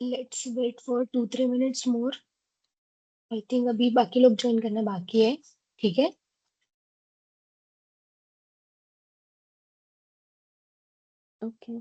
Let's wait for 2-3 minutes more. I think अभी बाकी लोग ज्वाइन करना बाकी है। ठीक है। ओके।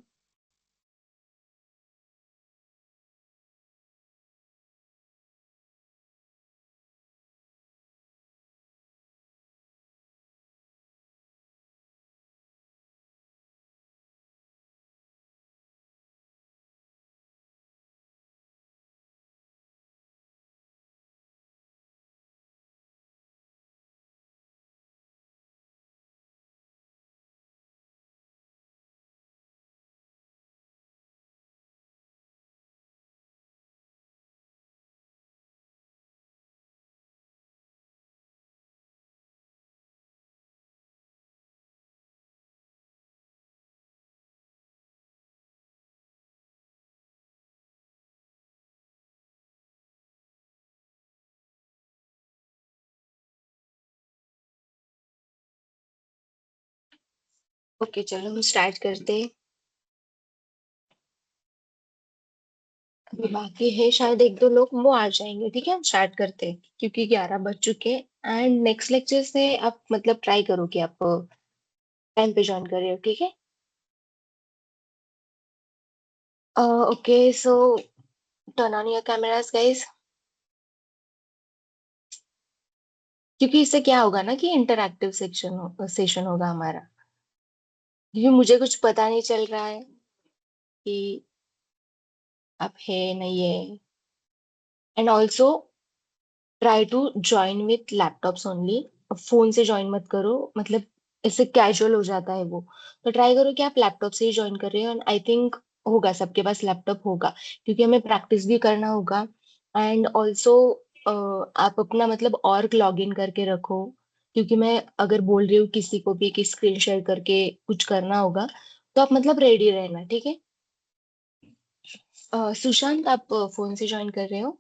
ओके, चलो हम स्टार्ट करते हैं। अभी बाकी है शायद एक दो लोग, वो आ जाएंगे। ठीक है, हम स्टार्ट करते हैं क्योंकि 11 बज चुके हैं। एंड नेक्स्ट लेक्चर से आप मतलब ट्राई करो कि आप टाइम पे ज्वाइन कर रहे हो। ठीक है। Okay, so turn on your cameras guys. क्योंकि इससे क्या होगा ना कि इंटरैक्टिव सेशन होगा हमारा। क्योंकि मुझे कुछ पता नहीं चल रहा है कि आप है नहीं है। And also try to join with laptops only. Phone से ज्वाइन मत करो, मतलब इससे कैजुअल हो जाता है वो। तो ट्राई करो कि आप लैपटॉप से ही ज्वाइन कर रहे हो। एंड आई थिंक होगा, सबके पास लैपटॉप होगा क्योंकि हमें प्रैक्टिस भी करना होगा। एंड ऑल्सो आप अपना मतलब और लॉग इन करके रखो, क्योंकि मैं अगर बोल रही हूँ किसी को भी कि स्क्रीन शेयर करके कुछ करना होगा, तो आप मतलब रेडी रहना। ठीक है। सुशांत, आप फोन से ज्वाइन कर रहे हो?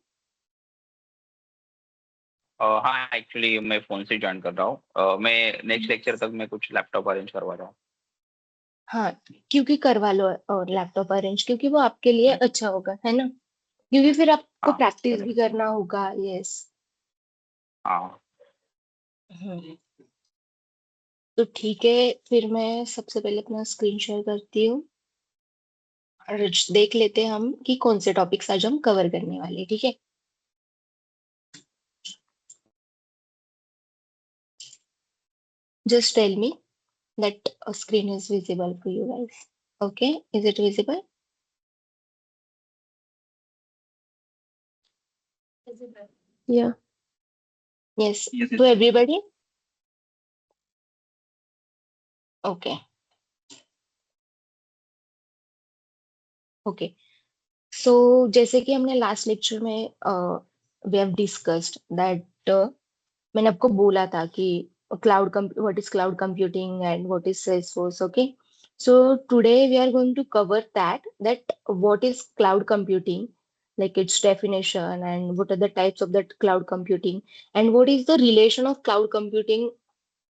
हाँ, एक्चुअली मैं फ़ोन से जॉइन कर रहा हूँ। मैं नेक्स्ट लेक्चर तक मैं कुछ लैपटॉप अरेंज करवा रहा हूँ। हाँ, क्योंकि करवा लो और लैपटॉप अरेंज, क्योंकि वो आपके लिए अच्छा होगा, है ना। क्योंकि फिर आपको हाँ, प्रैक्टिस भी करना होगा। यस। हाँ। हम्म। तो ठीक है, फिर मैं सबसे पहले अपना स्क्रीन शेयर करती हूँ और देख लेते हैं हम कि कौन से टॉपिक्स आज हम कवर करने वाले हैं। ठीक है। Just tell me that screen is visible for you guys. Okay, is it visible? Yeah. Yes. To everybody? Okay. Okay. So जैसे कि हमने लास्ट लेक्चर में वी हैव डिस्कस्ड दैट, मैंने आपको बोला था कि cloud what is cloud computing and what is Salesforce. Okay, so today we are going to cover that what is cloud computing, like its definition, and what are the types of that cloud computing, and what is the relation of cloud computing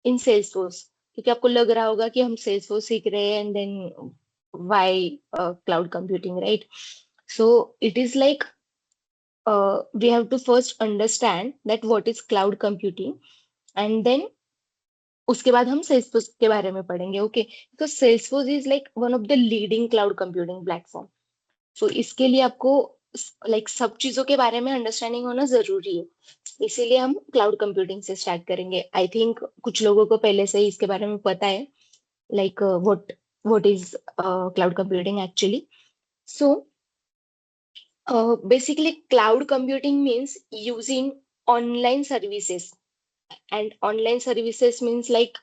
in Salesforce। क्योंकि आपको लग रहा होगा कि हम Salesforce सीख रहे हैं and then why cloud computing, right. So it is like, we have to first understand that what is cloud computing, and then उसके बाद हम Salesforce के बारे में पढ़ेंगे। ओके, तो Salesforce is like one of the leading cloud computing platform. So इसके लिए आपको लाइक सब चीजों के बारे में अंडरस्टैंडिंग होना जरूरी है। इसीलिए हम क्लाउड कंप्यूटिंग से स्टार्ट करेंगे। आई थिंक कुछ लोगों को पहले से ही इसके बारे में पता है, like what is cloud computing actually. So basically, cloud computing means using online services, and online services means like,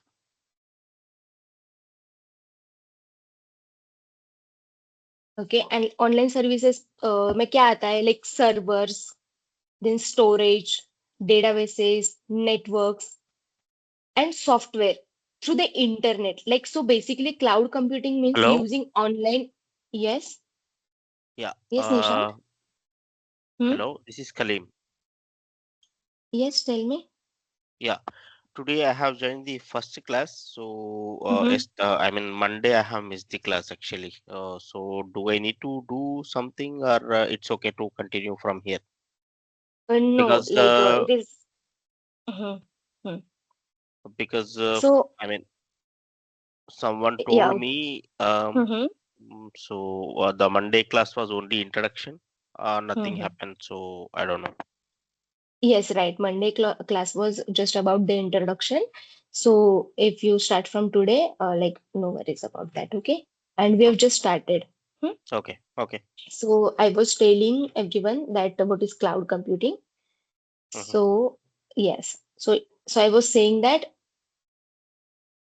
okay, and online services में क्या आता है, like servers, then storage, databases, networks, and software through the internet. Like, so basically, cloud computing means Hello? using online. Yes, Yeah. yes, Nishant. Hmm? Hello, this is Kalim. Yes, tell me. Yeah. today I have joined the first class. So Mm-hmm. I mean Monday I have missed the class actually. So do I need to do something, or it's okay to continue from here? No, Because like it is. Mm-hmm. because So I mean someone yeah. told me Mm-hmm. so the Monday class was only introduction. Nothing Mm-hmm. happened. So I don't know. Yes, right. Monday class was just about the introduction. So if you start from today, like no worries about that, okay? And we have Okay. just started. Hmm? Okay. Okay. So I was telling everyone that what is cloud computing. Hmm. So yes, so I was saying that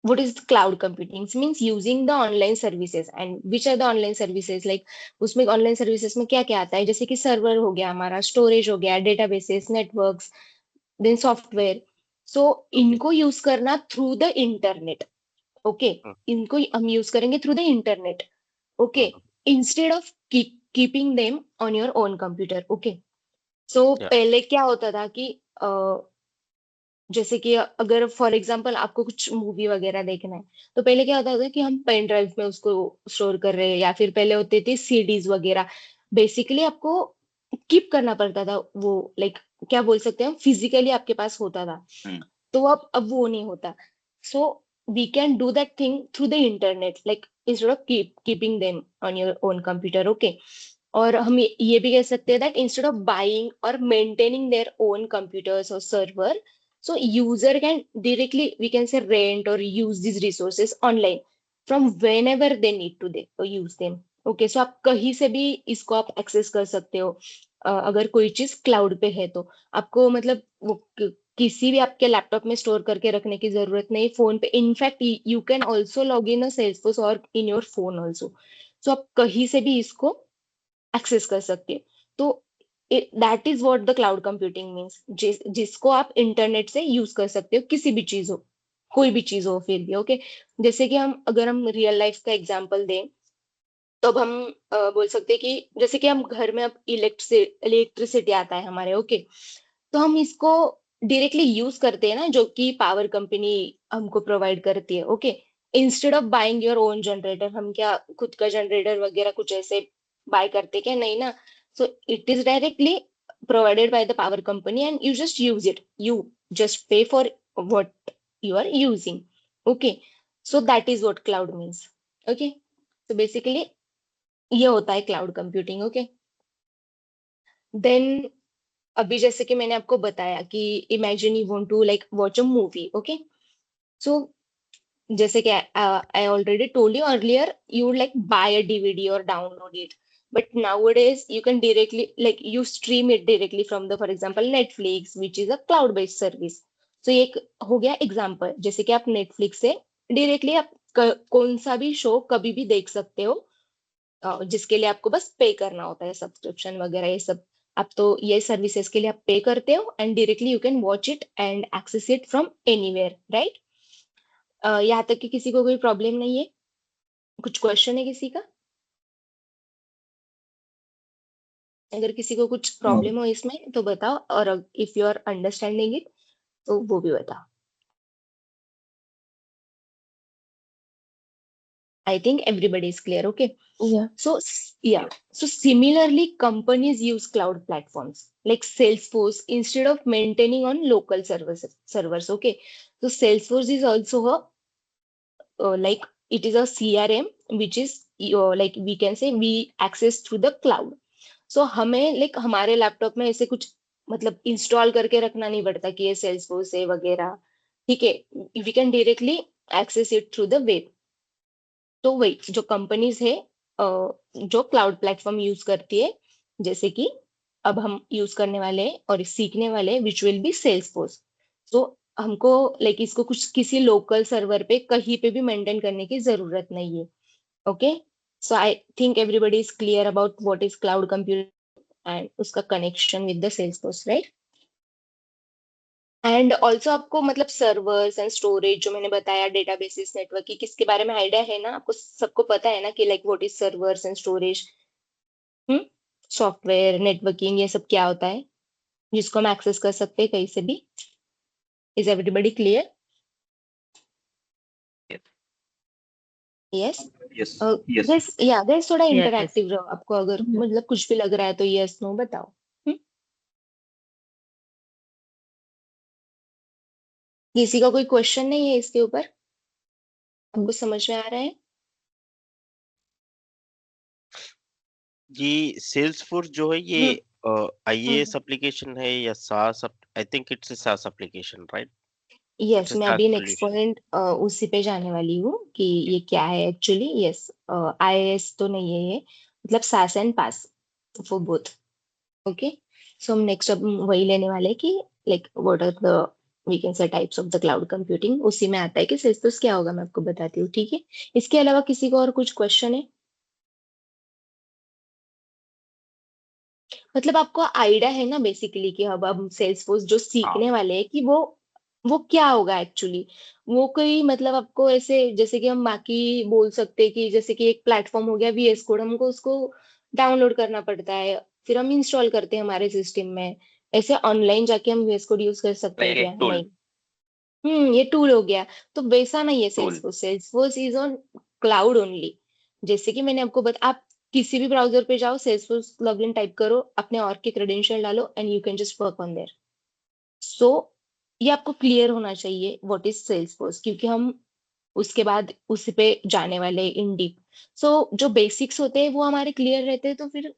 what is cloud computing? It means using the online services, and which are the online services, like उसमें online services में क्या क्या आता है, जैसे कि server हो गया हमारा, स्टोरेज हो गया, डेटाबेसेस, नेटवर्क्स, देन सॉफ्टवेयर. सो Okay. इनको यूज करना थ्रू द इंटरनेट. ओके, इनको हम यूज करेंगे through the internet. Okay, Mm-hmm. Instead of keeping them on your own computer. Okay, so Yeah. पहले क्या होता था कि जैसे कि अगर फॉर एग्जांपल आपको कुछ मूवी वगैरह देखना है, तो पहले क्या होता था कि हम पेन ड्राइव में उसको स्टोर कर रहे हैं, या फिर पहले होते थे सीडीज वगैरह. बेसिकली आपको कीप करना पड़ता था वो, लाइक क्या बोल सकते हैं, फिजिकली आपके पास होता था. हम्म, तो अब वो नहीं होता. So we can do that thing through the internet, like instead of keeping them on your own computer. Okay, और हम ये भी कह सकते हैं दैट इंस्टेड ऑफ बाइंग और मेंटेनिंग देयर ओन कंप्यूटर्स और server, so user can directly, we can say, rent or use these resources online from whenever they need to they use them. Okay, so आप कहीं से भी इसको आप access कर सकते हो. अगर कोई चीज क्लाउड पे है तो आपको मतलब वो किसी भी आपके लैपटॉप में स्टोर करके रखने की जरूरत नहीं, फोन पे. In fact you can also log in Salesforce और इन योर फोन ऑल्सो. सो आप कहीं से भी इसको एक्सेस कर सकते हैं. तो that is what the cloud computing means, जिसको आप इंटरनेट से यूज कर सकते हो, किसी भी चीज हो, कोई भी चीज हो फिर भी. ओके, जैसे कि हम अगर हम रियल लाइफ का एग्जांपल दें, तो अब हम बोल सकते हैं कि जैसे कि हम घर में अब इलेक्ट्रिसिटी आता है हमारे. ओके, तो हम इसको डायरेक्टली यूज करते हैं ना, जो कि पावर कंपनी हमको प्रोवाइड करती है. Okay, instead of buying your own generator, हम क्या खुद का जनरेटर वगैरह कुछ ऐसे बाय करते क्या, नहीं ना. So it is directly provided by the power company and you just use it. You just pay for what you are using. Okay, so that is what cloud means. Okay, so basically ये होता है cloud computing. Okay, then अभी जैसे कि मैंने आपको बताया कि imagine you want to like watch a movie. Okay, so जैसे कि I already told you earlier, you would like buy a DVD or download it, but nowadays you can directly, like you stream it directly from the, for example, Netflix, which is a cloud based service. So ये एक हो गया example, जैसे कि आप Netflix से directly आप कौन सा भी शो कभी भी देख सकते हो, जिसके लिए आपको बस पे करना होता है, सब्सक्रिप्शन वगैरह ये सब. आप तो ये सर्विसेज के लिए आप पे करते हो and directly you can watch it and access it from anywhere, right. यहाँ तक कि किसी को कोई प्रॉब्लम नहीं है, कुछ क्वेश्चन है किसी का? अगर किसी को कुछ प्रॉब्लम हो इसमें तो बताओ, और if you are understanding it तो वो भी बताओ. I think everybody is clear. Okay. Yeah. So, yeah. So, similarly, companies use cloud platforms like Salesforce instead of maintaining on local servers. Okay. So, Salesforce is also a like it is a CRM, which is like we can say we access through the cloud. So, हमें like हमारे laptop में ऐसे कुछ मतलब install करके रखना नहीं पड़ता कि ये Salesforce है वगैरह. ठीक है, we can directly access it through the web. तो वही जो कंपनीज है जो क्लाउड प्लेटफॉर्म यूज करती है, जैसे कि अब हम यूज करने वाले हैं और सीखने वाले हैं, विच विल बी सेल्सफोर्स. तो हमको लाइक इसको कुछ किसी लोकल सर्वर पे कहीं पे भी मेंटेन करने की जरूरत नहीं है. Okay, so I think everybody is clear about what is cloud computing and उसका connection with the Salesforce, right. And also आपको मतलब सर्वर्स एंड स्टोरेज जो मैंने बताया, डेटाबेसेस, नेटवर्क की किसके बारे में आइडिया है ना, आपको सबको पता है ना कि like what is servers and storage. Hmm, software networking ये सब क्या होता है, जिसको हम एक्सेस कर सकते हैं कहीं से भी. Is everybody clear? Yes Yes. Gas या गैस थोड़ा Yes. इंटरैक्टिव रहो, आपको अगर मतलब कुछ भी लग रहा है तो यस नो बताओ। किसी का कोई क्वेश्चन नहीं है इसके ऊपर? आपको समझ में आ रहा है? जी सेल्सफोर्स जो है ये आईएएस हम्म एप्लीकेशन है या सास? आई थिंक इट्स अ सास application, right? Yes it's a मैं सास अभी नेक्स्ट सॉल्यूशन। पॉइंट उसी पे जाने वाली हूँ कि ये क्या है एक्चुअली। यस आईएएस तो नहीं है ये, मतलब SaaS and PaaS for both. Okay so हम नेक्स्ट अब वही लेने वाले हैं कि like what are the we can say types of the cloud computing. उसी में आता है कि सेल्सफोर्स क्या होगा, मैं आपको बताती हूँ, ठीक है? इसके अलावा किसी को और कुछ क्वेश्चन है? मतलब आपको आइडिया है ना बेसिकली कि अब हम सेल्सफोर्स जो हाँ, सीखने वाले हैं कि वो क्या होगा एक्चुअली। वो कोई मतलब आपको ऐसे जैसे कि हम बाकी बोल सकते हैं कि जैसे कि एक प्लेटफॉर्म हो गया वीएस कोड, हमको उसको डाउनलोड करना पड़ता है, फिर हम इंस्टॉल करते हैं हमारे सिस्टम में। ऐसे ऑनलाइन जाके हम वीएस कोड यूज कर सकते हैं like क्या? एक tool, नहीं। ये टूल हो गया। तो वैसा नहीं है tool. Salesforce. Salesforce is on cloud only. जैसे कि मैंने आपको आप किसी भी ब्राउजर पे जाओ, सेल्सफोर्स लॉगिन टाइप करो, अपने और के क्रेडेंशियल डालो and you can just work on there. So ये आपको क्लियर होना चाहिए व्हाट इज सेल्सफोर्स, क्योंकि हम उसके बाद उसी पे जाने वाले इन डीप। सो जो बेसिक्स होते हैं वो हमारे क्लियर रहते हैं, तो फिर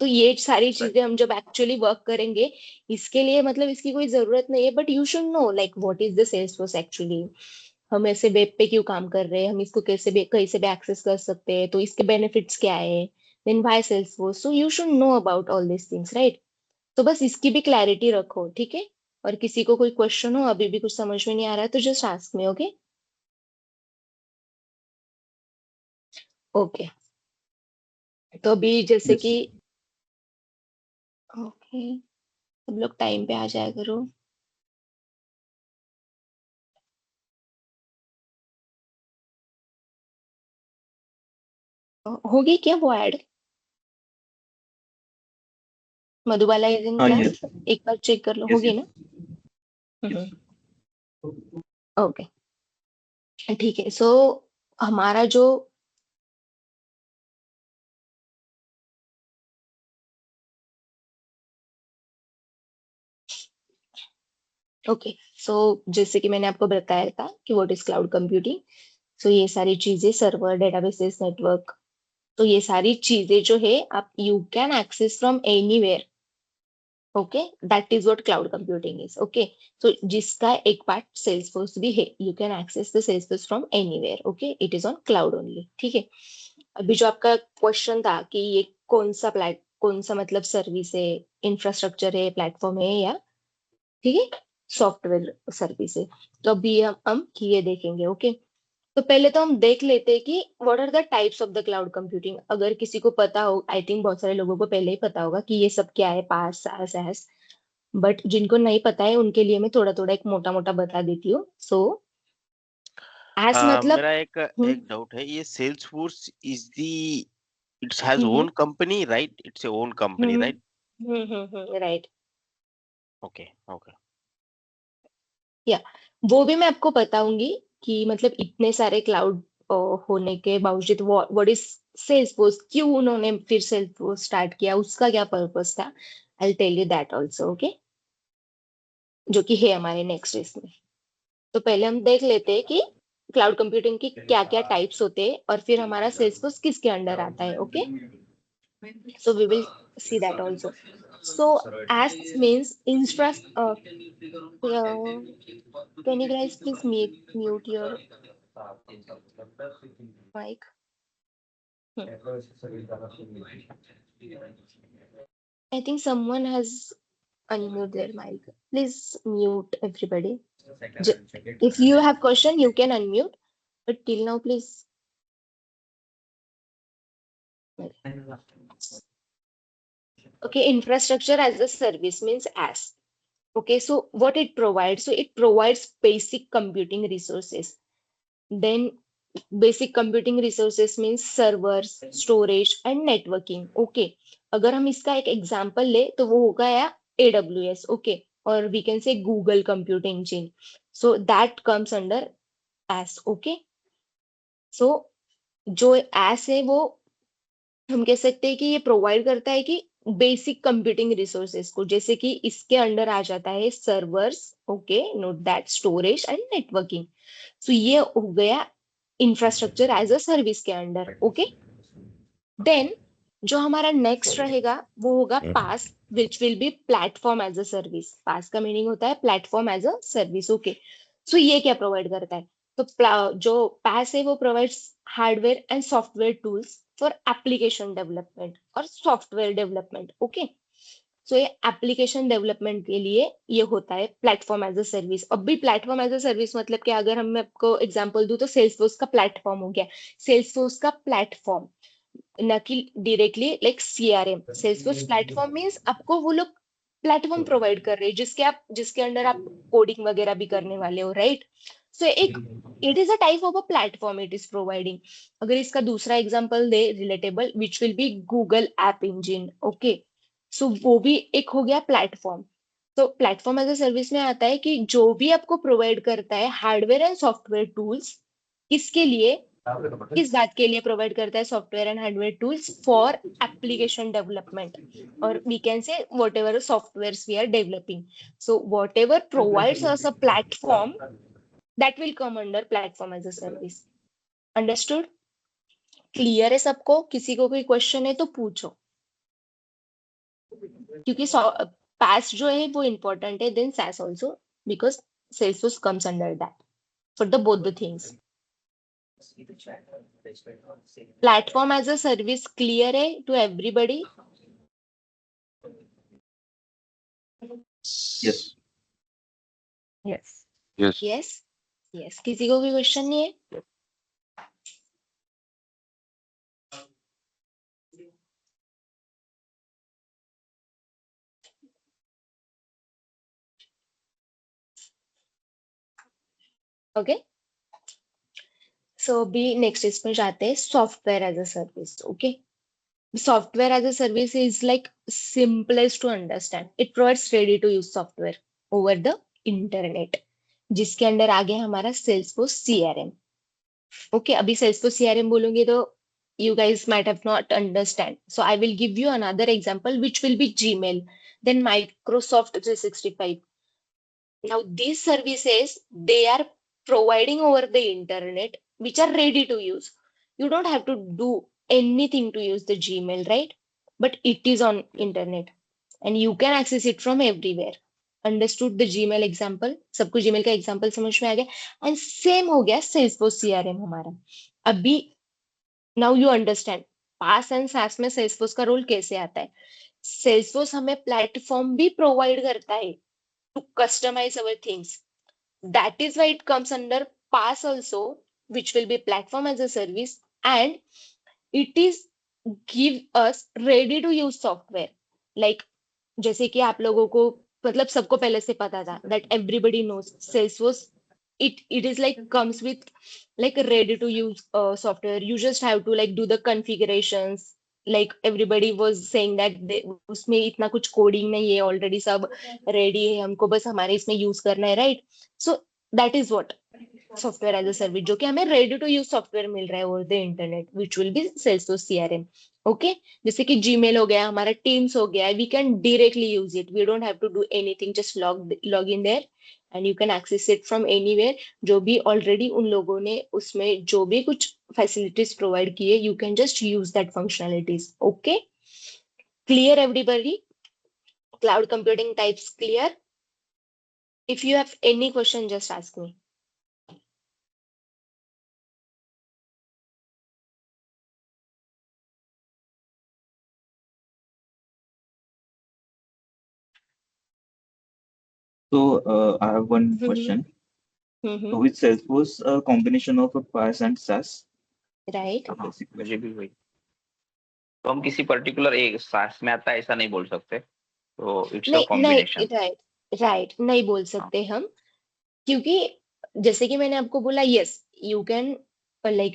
तो ये सारी Right. चीजें हम जब एक्चुअली वर्क करेंगे, इसके लिए मतलब इसकी कोई जरूरत नहीं है, but you should know like what is the Salesforce actually. हम ऐसे वेब पे क्यों काम कर रहे हैं, हम इसको कैसे भी एक्सेस कर सकते हैं, तो इसके बेनिफिट्स क्या है, then why Salesforce. So you should know about all this things, right? तो बस इसकी भी क्लैरिटी रखो, ठीक है? और किसी को कोई क्वेश्चन हो, अभी भी कुछ समझ में नहीं आ रहा है, तो just ask me. Okay okay तो अभी जैसे Yes. कि ओके सब लोग टाइम पे आ जाया करो। होगी क्या वो add? Madhubala is in Yes. Class, एक बार चेक कर लो, Yes. होगी Yes. ना? ओके ठीक है। सो हमारा जो ओके सो जैसे कि मैंने आपको बताया था कि व्हाट इज क्लाउड कंप्यूटिंग। सो ये सारी चीजें, सर्वर, डेटाबेसेस, नेटवर्क, तो ये सारी चीजें जो है आप you can access from anywhere. Okay that is what cloud computing is. Okay so जिसका एक पार्ट सेल्सफोर्स भी है, you can access the Salesforce from anywhere. Okay it is on cloud only, ठीक है? अभी जो आपका क्वेश्चन था कि ये कौन सा मतलब सर्विस है, इंफ्रास्ट्रक्चर है, प्लेटफॉर्म है, या ठीक है सॉफ्टवेयर सर्विस है, तो अभी हम ये देखेंगे। ओके तो पहले तो हम देख लेते हैं कि what are the types of the cloud computing. अगर किसी को पता हो, आई थिंक बहुत सारे लोगों को पहले ही पता होगा कि ये सब क्या है, पास सास एस। बट जिनको नहीं पता है उनके लिए मैं थोड़ा थोड़ा एक मोटा मोटा बता देती हूँ। सो एस मतलब मेरा एक हम्म एक डाउट है, ये Salesforce is the it's has hmm own company, right? It's a own company, hmm right? Right. Okay okay. या वो भी मैं आपको बताऊंगी कि मतलब इतने सारे क्लाउड होने के बावजूद व्हाट इज सेल्सफोर्स, क्यों उन्होंने फिर सेल्सफोर्स स्टार्ट किया, उसका क्या पर्पस था। I tell you that also. Okay जो कि है हमारे नेक्स्ट इसमें। तो पहले हम देख लेते हैं कि क्लाउड कंप्यूटिंग की क्या क्या टाइप्स होते हैं और फिर हमारा सेल्सफोर्स किसके अंडर आता है। Okay so we will see that also. So as means infra uh, can you guys please mute your mic? Hmm. I think someone has unmute their mic. Please mute everybody. If you have question, you can unmute. But till now, please. Okay, infrastructure as a service means as. Okay, so what it provides? So it provides basic computing resources. Then basic computing resources means servers, storage and networking. Okay, अगर हम इसका एक example ले तो वो होगा या AWS. Okay, or we can say Google Compute Engine. So that comes under as. Okay, सो जो एस है वो हम कह सकते हैं कि ये प्रोवाइड करता है कि बेसिक कंप्यूटिंग रिसोर्सेज को, जैसे कि इसके अंडर आ जाता है servers, okay, note that, storage and networking. So ये हो गया इंफ्रास्ट्रक्चर एज अ सर्विस के अंडर, ओके। देन जो हमारा नेक्स्ट रहेगा वो होगा PaaS, which will be platform as a service. PaaS का मीनिंग होता है platform as a service, okay. So ये क्या प्रोवाइड करता है? तो जो पास है वो provides hardware and software tools for application development और सॉफ्टवेयर डेवलपमेंट, ओके। सो ये एप्लीकेशन डेवलपमेंट के लिए ये होता है प्लेटफॉर्म एज अ सर्विस। अब भी प्लेटफॉर्म एज अ सर्विस मतलब कि अगर हम मैं आपको एग्जांपल दूं तो सेल्सफोर्स का प्लेटफॉर्म हो गया। सेल्सफोर्स का प्लेटफॉर्म, ना कि directly like CRM. Salesforce platform means आपको वो लोग प्लेटफॉर्म प्रोवाइड कर रहे हैं जिसके अंडर आप कोडिंग वगैरह भी करने वाले हो, राइट। सो एक it is a type of a platform it is providing. अगर इसका दूसरा एग्जांपल दे relatable, which will be Google app engine, okay. So वो भी एक हो गया प्लेटफॉर्म। तो प्लेटफॉर्म एज अ सर्विस में आता है कि जो भी आपको प्रोवाइड करता है हार्डवेयर एंड सॉफ्टवेयर टूल्स, इसके लिए किस बात के लिए प्रोवाइड करता है software and hardware tools for application development, और we can say whatever software we are developing. So whatever provides us a platform, that will come under platform as a service. Understood? Clear है सबको? किसी को कोई question है तो पूछो, क्योंकि पास जो है वो इम्पोर्टेंट है, then SaaS also, because Salesforce comes under that for the both the things. Platform as a service clear है to everybody? Yes. Yes, Yes. Yes, yes. किसी को कोई क्वेश्चन नहीं है? ओके, सो अभी नेक्स्ट इसमें जाते हैं software as a service, okay. Software as a service is like simplest to understand. It provides ready to use software over the internet, जिसके अंदर आ गया हमारा Salesforce CRM. ओके, अभी Salesforce CRM बोलूंगी तो you guys might have not understand. So I will give you another example which will be Gmail, then Microsoft 365. Now these services they are providing over the internet which are ready to use. You don't have to do anything to use the Gmail, right? But it is on internet and you can access it from everywhere. Understood the Gmail example? सबको Gmail का example समझ में आ गया? And same हो गया Salesforce CRM हमारा। अभी now you understand pass and सास में Salesforce का रोल कैसे आता है। Salesforce हमें प्लेटफॉर्म भी प्रोवाइड करता है to customize our things. That is why it comes under PaaS also, which will be platform as a service, and it is give us ready to use software. Like जैसे कि आप लोगों को मतलब सबको पहले से पता था that everybody knows Salesforce, it is like comes with like ready to use software. You just have to like do the configurations. Like everybody was saying that उसमें इतना कुछ कोडिंग नहीं है, ऑलरेडी सब रेडी है, हमको बस हमारे इसमें यूज करना है, right. So that is what software as a service, जो कि हमें रेडी टू यूज सॉफ्टवेयर मिल रहा है over the internet, which will be Salesforce CRM, okay. जैसे कि जीमेल हो गया, हमारा टीम्स हो गया, we can directly use it, we don't have to do anything, just log in there and you can access it from anywhere. जो भी already उन लोगों ने उसमें जो भी कुछ फैसिलिटीज प्रोवाइड की है, you can just use that functionalities, okay. Clear everybody? Cloud computing types clear? If you have any question, just ask me. So I have one Mhm. question. Mm-hmm. So with Salesforce, a combination of a PaaS and SaaS, Right? हाँ, basically. मुझे भी वही। तो हम किसी particular एक सास में आता है ऐसा नहीं बोल सकते, तो इट्स अ नहीं नहीं, कॉम्बिनेशन। राइट राइट, नहीं बोल सकते हम, क्योंकि जैसे कि मैंने आपको बोला, yes you can like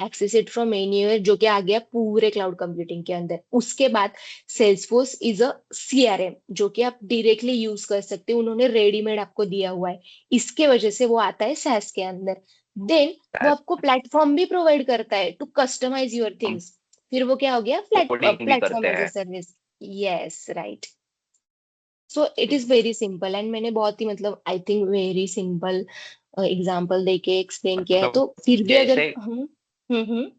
access it from anywhere, जो कि आ गया पूरे क्लाउड कंप्यूटिंग के अंदर। उसके बाद सेल्सफोर्स इज अ सीआरएम, जो कि आप डायरेक्टली यूज कर सकते हो, उन्होंने रेडीमेड आपको दिया हुआ है, इसके वजह से वो आता है SaaS के अंदर। देन वो आपको प्लेटफॉर्म भी प्रोवाइड करता है टू कस्टमाइज योर थिंग्स। फिर वो क्या हो गया, कोडिंग भी प्लेटफॉर्म करते एज अ हैं। Service. Yes, right. So it is very simple, and मैंने बहुत ही मतलब I think very simple example देके एक्सप्लेन किया है, मतलब तो फिर भी अगर जैसे हम्म,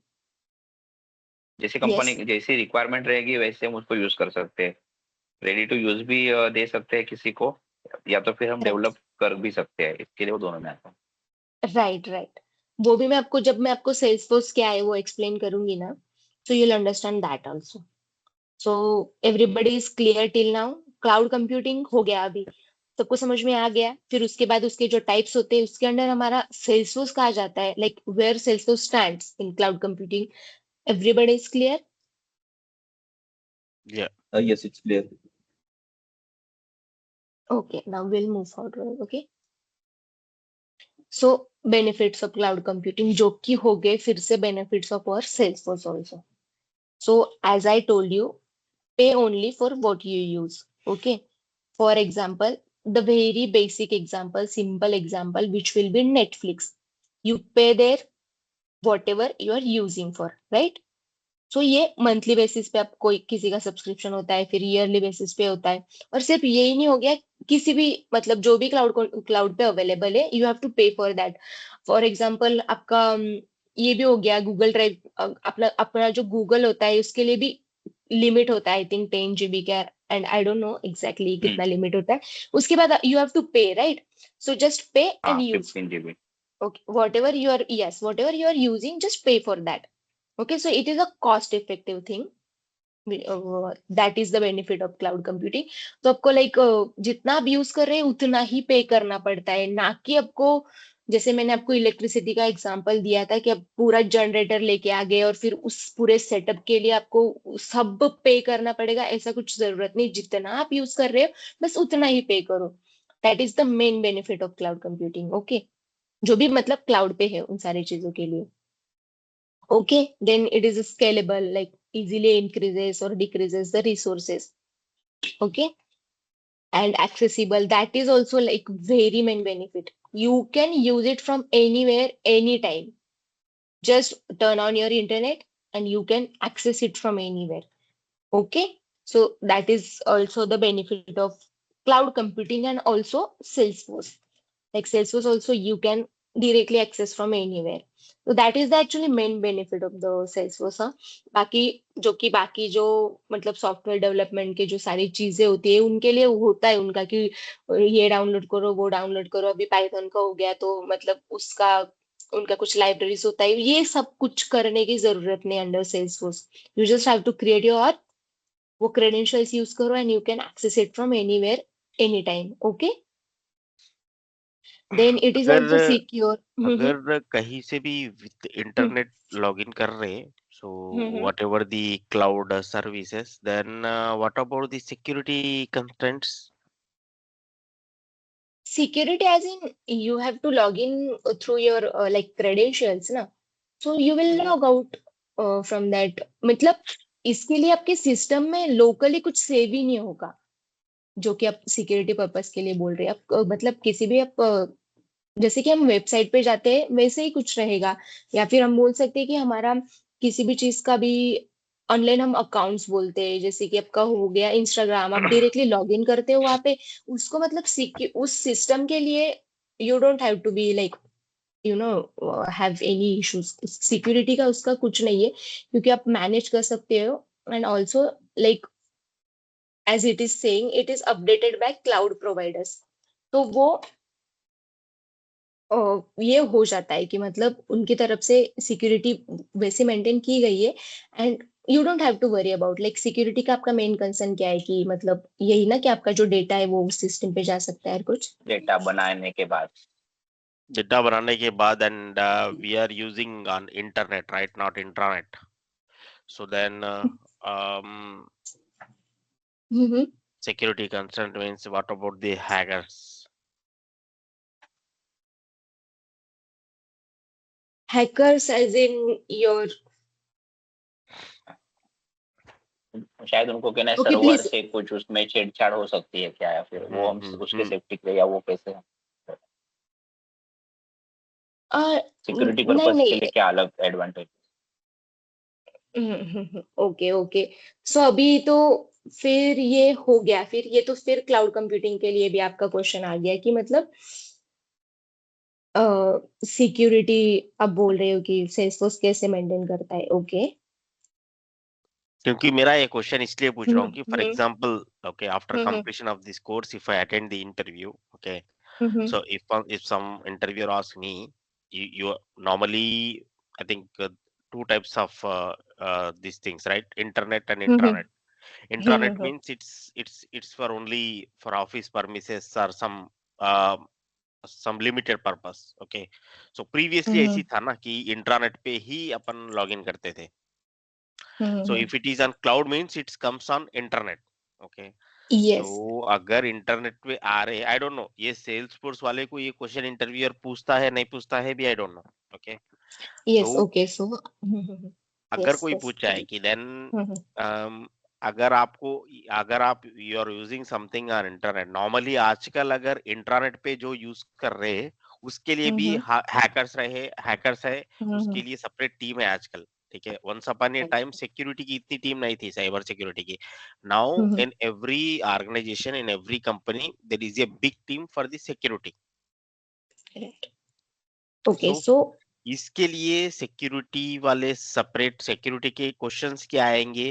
जैसे यस, कंपनी जैसी रिक्वायरमेंट रहेगी वैसे हम उसको यूज कर सकते हैं। रेडी टू यूज भी दे सकते हैं किसी को, या तो फिर हम राइट, डेवलप कर भी सकते हैं, इसके लिए वो दोनों में आता है। Right, right. वो भी मैं आपको, जब मैं आपको सेल्सफोर्स क्या है वो एक्सप्लेन करूंगी ना, so you will understand that also. So everybody is clear till now? Cloud computing हो गया अभी, सबको समझ में आ गया। फिर उसके बाद उसके जो टाइप्स होते हैं उसके अंदर हमारा सेल्सफोर्स कहा जाता है, like where Salesforce stands in cloud computing. Everybody is clear? Yeah. Yes, it's clear. Okay, now we'll move forward. Okay, so benefits of cloud computing, जो कि हो गए फिर से benefits of our Salesforce also. So as I told you, pay only for what you use. Okay, for example, the very basic example, simple example, which will be Netflix. You pay there whatever you are using for, right? सो ये monthly basis पे आप कोई किसी का subscription होता है, फिर yearly basis पे होता है। और सिर्फ यही नहीं हो गया, किसी भी मतलब जो भी क्लाउड पे अवेलेबल है, यू हैव टू पे फॉर दैट। फॉर एग्जांपल आपका ये भी हो गया गूगल ड्राइव, अपना अपना जो गूगल होता है उसके लिए भी लिमिट होता है, आई थिंक 10 GB का, and I don't know exactly कितना लिमिट होता है। उसके बाद यू हैव टू पे, राइट? सो जस्ट पे हाँ, and use. 15 GB। Okay, whatever you are, yes, whatever you are using, just pay for that. Okay, so it is a cost effective thing. That is the benefit of cloud computing. तो आपको like जितना आप use कर रहे हैं उतना ही पे करना पड़ता है, ना कि आपको, जैसे मैंने आपको इलेक्ट्रिसिटी का एग्जांपल दिया था कि आप पूरा जनरेटर लेके आ गए और फिर उस पूरे सेटअप के लिए आपको सब पे करना पड़ेगा, ऐसा कुछ जरूरत नहीं। जितना आप यूज कर रहे हो बस उतना ही पे करो। That is the main benefit of cloud computing. Okay, जो भी मतलब क्लाउड पे है उन सारी चीजों के लिए। Okay, then it is scalable, like easily increases or decreases the resources. Okay, and accessible. That is also like very main benefit. You can use it from anywhere, anytime. Just turn on your internet and you can access it from anywhere. Okay, so that is also the benefit of cloud computing, and also Salesforce. Like Salesforce also you can directly access from anywhere. So that is the actually main benefit of the Salesforce, हाँ। बाकी जो मतलब software development के जो सारी चीजें होती है उनके लिए होता है उनका कि ये डाउनलोड करो वो डाउनलोड करो। अभी पाइथन का हो गया तो मतलब उसका उनका कुछ लाइब्रेरीज होता है, ये सब कुछ करने की जरूरत नहीं under Salesforce. You just have to create your, वो क्रेडेंशियल्स यूज करो and you can access it from anywhere, any time. Okay, then it is also अगर सिक्योर। अगर कहीं से भी विद इंटरनेट लॉगिन कर रहे हैं, so whatever the cloud services, then what about the security constraints? Security as in you have to log in through your like credentials ना, so you will log out from that। मतलब इसके लिए आपके system में locally कुछ save ही नहीं होगा, जो कि आप सिक्योरिटी पर्पस के लिए बोल रहे हैं। आप मतलब किसी भी आप जैसे कि हम वेबसाइट पे जाते हैं वैसे ही कुछ रहेगा। या फिर हम बोल सकते हैं कि हमारा किसी भी चीज का भी ऑनलाइन हम अकाउंट्स बोलते हैं, जैसे कि आपका हो गया इंस्टाग्राम, आप डायरेक्टली लॉग इन करते हो वहां पे। उसको मतलब उस सिस्टम के लिए you don't have to be like you know have any issues. Security का उसका कुछ नहीं है, क्योंकि आप मैनेज कर सकते हो। And also like as it is saying it is updated by cloud providers. तो वो ये हो जाता है कि मतलब उनकी तरफ से सिक्योरिटी वैसे मेंटेन की गई है। And you don't have to worry about like security का आपका मेन कंसर्न क्या है, कि मतलब यही ना कि आपका जो डेटा है वो उस सिस्टम पे जा सकता है और कुछ। डेटा बनाने के बाद। डेटा बनाने के बाद, and we are using on internet, right? Not intranet. So then hmm, security concern means what about the hackers? Hackers as in your, शायद उनको कहना है ओके सर्वर प्लीज। से कुछ उसमें छेड़छाड़ हो सकती है क्या, या फिर वो हम उसके हम्म। सेफ्टी के लिए, या वो कैसे? सिक्योरिटी नहीं पर्पस के नहीं लिए क्या अलग एडवांटेज? Okay okay. सो अभी तो फिर ये हो गया, फिर ये तो फिर क्लाउड कंप्यूटिंग के लिए भी आपका क्वेश्चन आ गया कि मतलब सिक्योरिटी आप बोल रहे हो कि सेल्सफोर्स कैसे मेंटेन करता है। ओके। क्योंकि मेरा ये क्वेश्चन इसलिए पूछ रहा हूँ कि for hmm example okay after hmm completion of this course if I attend the interview okay hmm so if some interviewer asks me you normally I think two types of these things right internet and hmm intranet. Intranet hmm means it's for only for office premises or uh, some limited purpose okay so previously हम्म ऐसी था ना कि intranet पे ही अपन login करते थे so hmm if it is on cloud means it comes on internet okay so yes अगर internet पे आ रहे आई डोंट नो ये सेल्स फोर्स वाले को ये क्वेश्चन इंटरव्यूअर पूछता है नहीं पूछता है भी I don't know okay yes so okay. So अगर यस कोई यस पूछा है कि देन हम्म अगर आपको अगर आप you are using something on internet normally आजकल अगर इंटरनेट पे जो यूज कर रहे हैं उसके लिए भी हम्म हैकर्स है हम्म उसके लिए सेपरेट टीम है आजकल ठीक है once upon a right time security की इतनी टीम नहीं थी साइबर सिक्योरिटी की now in every organisation in every company there is a big team for the security right okay. So so इसके लिए सिक्योरिटी वाले सेपरेट सिक्योरिटी के questions क्या आएंगे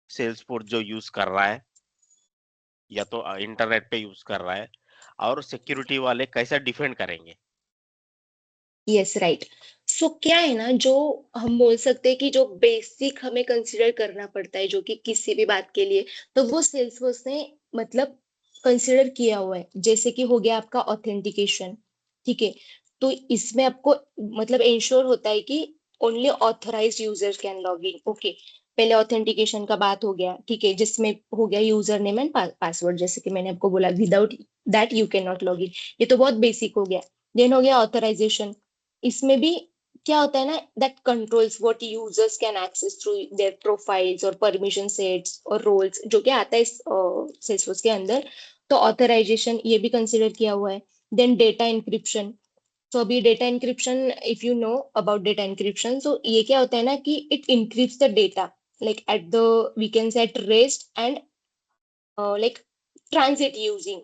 सेल्सफोर्स जो यूज कर रहा है या तो इंटरनेट पे यूज कर रहा है और सिक्योरिटी वाले कैसा डिफेंड करेंगे यस राइट। सो क्या है ना, जो हम बोल सकते हैं कि जो बेसिक हमें कंसिडर करना पड़ता है जो कि किसी भी बात के लिए, तो वो सेल्सफोर्स ने मतलब कंसिडर किया हुआ है। जैसे कि हो गया आपका ऑथेंटिकेशन, ठीक है। तो इसमें आपको मतलब इंश्योर होता है कि only authorised users can log in. Okay, पहले ऑथेंटिकेशन का बात हो गया, ठीक है, जिसमें हो गया यूजर नेम एंड पासवर्ड, जैसे कि मैंने आपको बोला without that you cannot not log in. ये तो बहुत बेसिक हो गया। देन हो गया ऑथराइजेशन। इसमें भी क्या होता है ना, that controls what users can access through their profiles और परमिशन सेट्स और रोल्स, जो कि आता है इस सेल्सफोर्स के अंदर। तो ऑथराइजेशन ये भी कंसिडर किया हुआ है। Then data encryption. तो अभी data encryption, if you know about data encryption, तो ये क्या होता है ना कि it encrypt the data like at the we can say at rest and like transit using,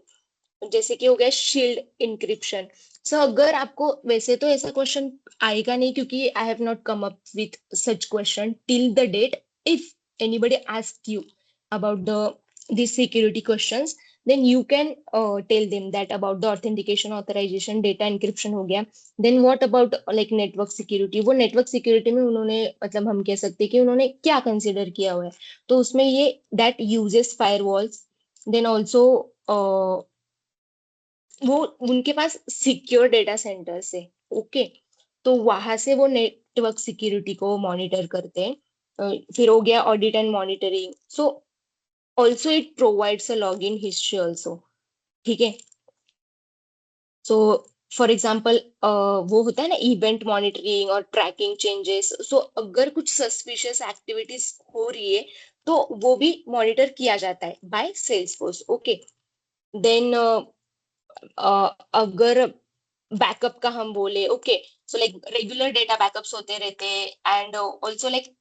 जैसे कि हो गया शील्ड इंक्रिप्शन। सो अगर आपको, वैसे तो ऐसा क्वेश्चन आएगा नहीं क्योंकि I have not come up with such question till the date. If anybody ask you about the these security questions, then you can tell them that about the authentication, authorization, data encryption हो गया। then what about like network security? वो network security में उन्होंने मतलब हम कह सकते हैं कि उन्होंने क्या कंसिडर किया हुआ है। तो उसमें ये that uses firewalls, then also वो उनके पास सिक्योर डेटा सेंटर्स है। ओके, तो वहां से वो नेटवर्क सिक्योरिटी को मॉनिटर करते हैं। फिर हो गया audit and monitoring. So also it provides a log in history also, ठीक है। सो फॉर एग्जाम्पल वो होता है ना इवेंट मॉनिटरिंग और ट्रैकिंग चेंजेस। सो अगर कुछ सस्पिशियस एक्टिविटीज हो रही है तो वो भी मॉनिटर किया जाता है बाय सेल्सफोर्स। ओके, देन अगर बैकअप का हम बोले, okay, so like regular data backups होते रहते हैं and also like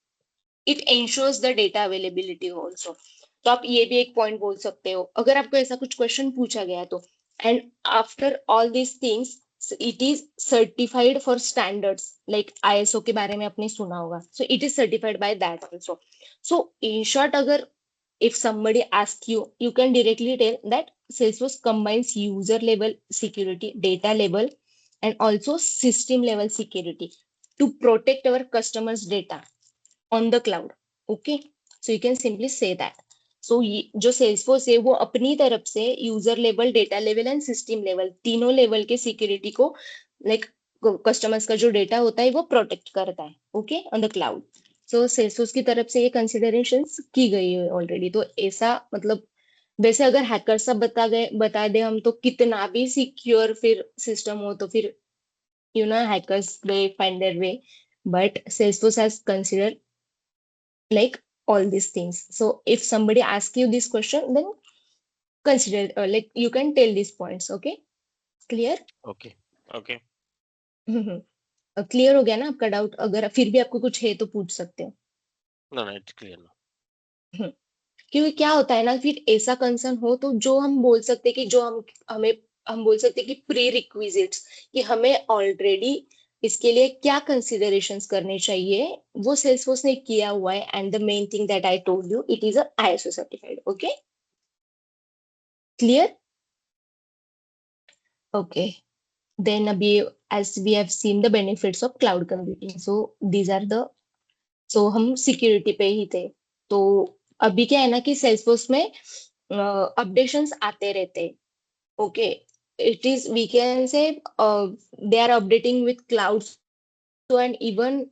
it ensures the data availability also. तो आप ये भी एक पॉइंट बोल सकते हो अगर आपको ऐसा कुछ क्वेश्चन पूछा गया तो। And after all these things it is certified for standards like ISO के बारे में आपने सुना होगा। So it is certified by that also. So in short, अगर if somebody asks you, you can directly tell that Salesforce combines user level security, data level, and also system level security to protect our customers' data on the cloud. Okay, so you can simply say that. So जो Salesforce है वो अपनी तरफ से user level, data level and system level तीनों level के security को like customers का जो डेटा होता है वो प्रोटेक्ट करता है। Okay, on the cloud. So Salesforce की तरफ से ये कंसिडरेशंस की गई है ऑलरेडी। तो ऐसा मतलब वैसे अगर हैकर सब बता दे हम तो कितना भी सिक्योर फिर सिस्टम हो तो फिर you know hackers they find their way, but Salesforce has consider like all these things. So if somebody asks you this question, then consider like you can tell these points. Okay, clear? Okay okay clear हो गया ना आपका doubt? अगर फिर भी आपको कुछ है तो पूछ सकते हो। No no it's clear no. Hmm, क्योंकि क्या होता है ना, फिर ऐसा कंसर्न हो तो जो हम बोल सकते हैं कि जो हमें हम बोल सकते हैं कि प्री रिक्विजिट्स, कि हमें ऑलरेडी इसके लिए क्या कंसिडरेशंस करने चाहिए, वो सेल्सफोर्स ने किया हुआ है। And the main thing that I told you, it is a ISO certified. Okay, clear? Okay, then अभी as we have seen the benefits of cloud computing, so these are the, so हम security पे ही थे। तो अभी क्या है ना कि सेल्सफोर्स में अपडेशंस आते रहते। Okay, it is, we can say they are updating with clouds, and even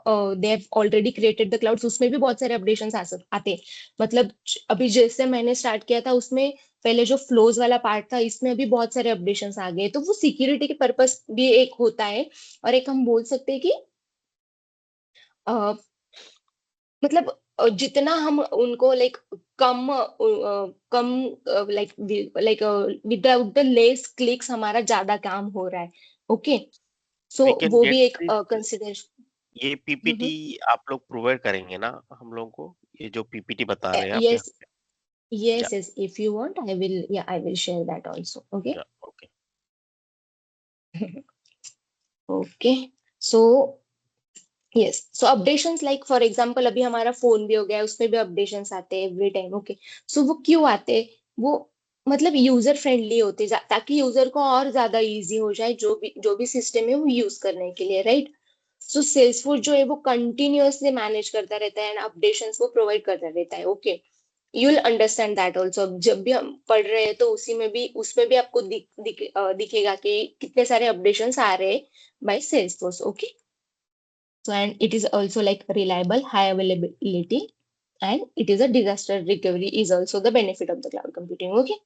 they have already created the clouds, उसमें भी बहुत सारे अपडेशंस आते। मतलब अभी जैसे मैंने स्टार्ट किया था उसमें पहले जो फ्लोज वाला पार्ट था, इसमें अभी बहुत सारे अपडेशंस आ गए। तो वो सिक्योरिटी के पर्पस भी एक होता है। और एक हम बोल सकते हैं कि मतलब जितना हम उनको like come like like without the less clicks हमारा ज्यादा काम हो रहा है। ओके, सो वी कैन वो गेट भी एक दिस। कंसिडरेशन। ये पीपीटी आप लोग प्रोवाइड करेंगे ना हम लोगों को, ये जो पीपीटी बता रहे हैं आप यहाँ यस, पे? yes, yes, if you want I will, yeah, I will share that also. Okay. या okay. Okay, so yes, so updations like for example अभी हमारा फोन भी हो गया है, उसमें भी अपडेशंस आते हैं एवरी टाइम। ओके, सो वो क्यों आते हैं? वो मतलब यूजर फ्रेंडली होते ताकि यूजर को और ज्यादा इजी हो जाए जो भी सिस्टम है वो यूज करने के लिए, राइट? सो सेल्सफोर्स जो है वो कंटिन्यूअसली मैनेज करता रहता है एंड अपडेशंस वो प्रोवाइड करता रहता है। Okay, you will understand that also. जब भी हम पढ़ रहे हैं तो उसी में भी, उसमें भी आपको दिखेगा कि कितने सारे अपडेशंस आ रहे हैं by Salesforce. Okay, so and it is also like reliable, high availability, and it is a disaster recovery is also the benefit of the cloud computing. Okay,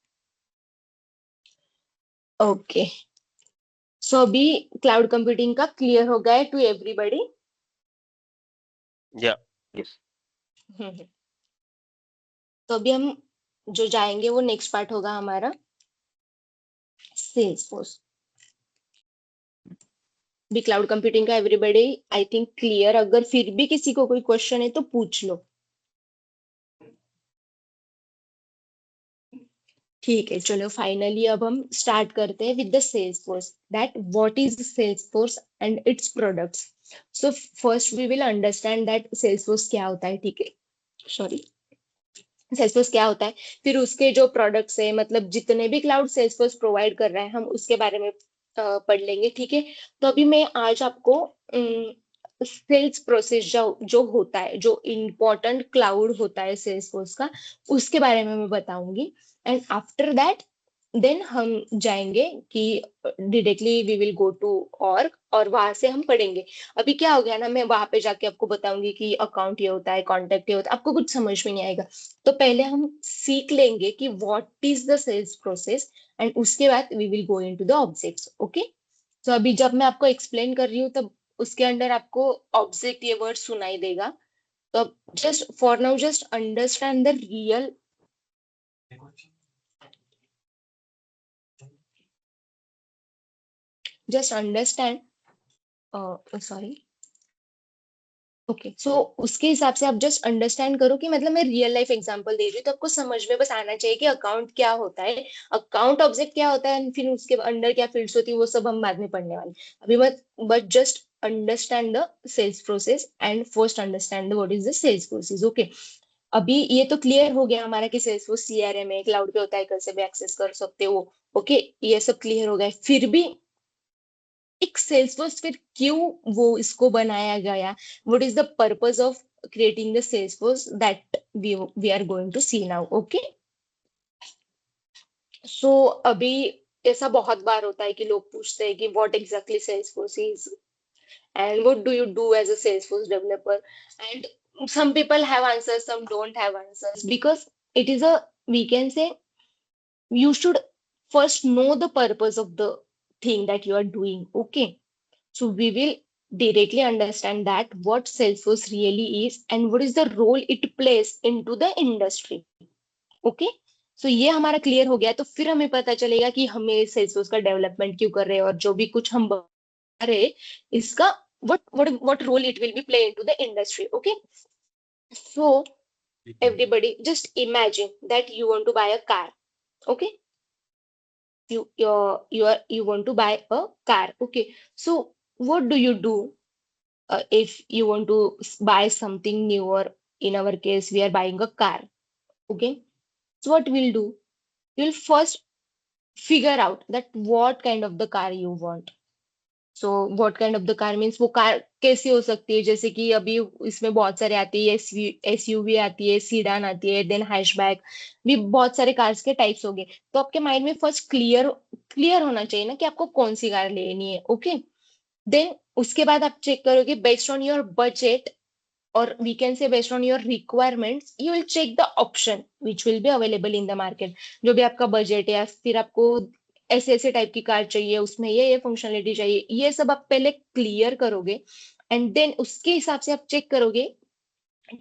okay, so अभी cloud computing का clear हो गया है to everybody? या Yes. तो अभी हम जो जाएंगे वो नेक्स्ट पार्ट होगा हमारा सेल्सफोर्स। भी क्लाउड कंप्यूटिंग का एवरीबॉडी आई थिंक क्लियर। अगर फिर भी किसी को कोई क्वेश्चन है तो पूछ लो। ठीक है, चलो फाइनली अब हम स्टार्ट करते हैं with the Salesforce, that what is Salesforce and its products. So first we will understand that Salesforce क्या होता है। ठीक है, सॉरी, सेल्सफोर्स क्या होता है, फिर उसके जो प्रोडक्ट्स है, मतलब जितने भी क्लाउड सेल्सफोर्स प्रोवाइड कर रहा है हम उसके बारे में पढ़ लेंगे। ठीक है, तो अभी मैं आज आपको सेल्स प्रोसेस जो होता है, जो इम्पोर्टेंट क्लाउड होता है सेल्सफोर्स का, उसके बारे में मैं बताऊंगी। एंड आफ्टर दैट देन हम जाएंगे कि directly we will go to org, और वहां से हम पढ़ेंगे। अभी क्या हो गया ना, मैं वहां पे जाके आपको बताऊंगी कि अकाउंट ये होता है, कॉन्टेक्ट ये होता है, आपको कुछ समझ में नहीं आएगा। तो पहले हम सीख लेंगे कि what is the sales process, and उसके बाद we will go into the objects. Okay, तो अभी जब मैं आपको एक्सप्लेन कर रही हूँ तब उसके अंदर आपको ऑब्जेक्ट ये वर्ड सुनाई देगा। तो अब just for now just understand the real, just understand, sorry, okay, so उसके हिसाब से आप जस्ट अंडरस्टैंड करो कि मतलब मैं रियल लाइफ एग्जांपल दे रही हूँ तो आपको समझ में बस आना चाहिए कि अकाउंट क्या होता है, अकाउंट ऑब्जेक्ट क्या होता है, फिर उसके अंदर क्या फील्ड्स होती है वो सब हम बाद में पढ़ने वाले हैं। अभी but just understand the sales process and first understand what is the sales process. Okay, अभी ये तो क्लियर हो गया हमारा कि सेल्स वो CRM है, क्लाउड पे होता है, कैसे भी एक्सेस कर सकते हो। ओके, ये सब क्लियर हो गया। फिर भी एक सेल्सफोर्स फिर क्यों वो इसको बनाया गया, what is the purpose of creating the Salesforce, that we are going to see now. Okay, so अभी ऐसा बहुत बार होता है कि लोग पूछते हैं कि what exactly Salesforce is and what do you do as a Salesforce developer, and some people have answers, some don't have answers, because it is a, we can say, you should first know the purpose of the thing that you are doing. Okay, so we will directly understand that what Salesforce really is and what is the role it plays into the industry. Okay, so ये हमारा clear हो गया, तो फिर हमें पता चलेगा कि हमें Salesforce का डेवलपमेंट क्यों कर रहे हैं और जो भी कुछ हम बता रहे हैं इसका what role it will be play into the industry. Okay, so everybody just imagine that you want to buy a car. Okay, you want to buy a car. Okay, so what do you do if you want to buy something newer? In our case, we are buying a car. Okay, so what we'll do, you'll first figure out that what kind of the car you want. So what kind of the car means वो car कैसी हो सकती है, जैसे कि अभी इसमें बहुत सारे आती है, एसयूवी आती है, सीडान आती है, देन हैचबैक भी, बहुत सारे कार्स के टाइप्स हो गए। तो आपके माइंड में फर्स्ट क्लियर होना चाहिए ना कि आपको कौन सी कार लेनी है। ओके, देन उसके बाद आप चेक करोगे बेस्ड ऑन योर बजट, और we can say based on your requirements, you will check the option which will be available in the market। जो भी आपका बजट है, या फिर आपको ऐसे ऐसे टाइप की कार चाहिए, उसमें ये फंक्शनलिटी चाहिए, ये सब आप पहले क्लियर करोगे, एंड देन उसके हिसाब से आप चेक करोगे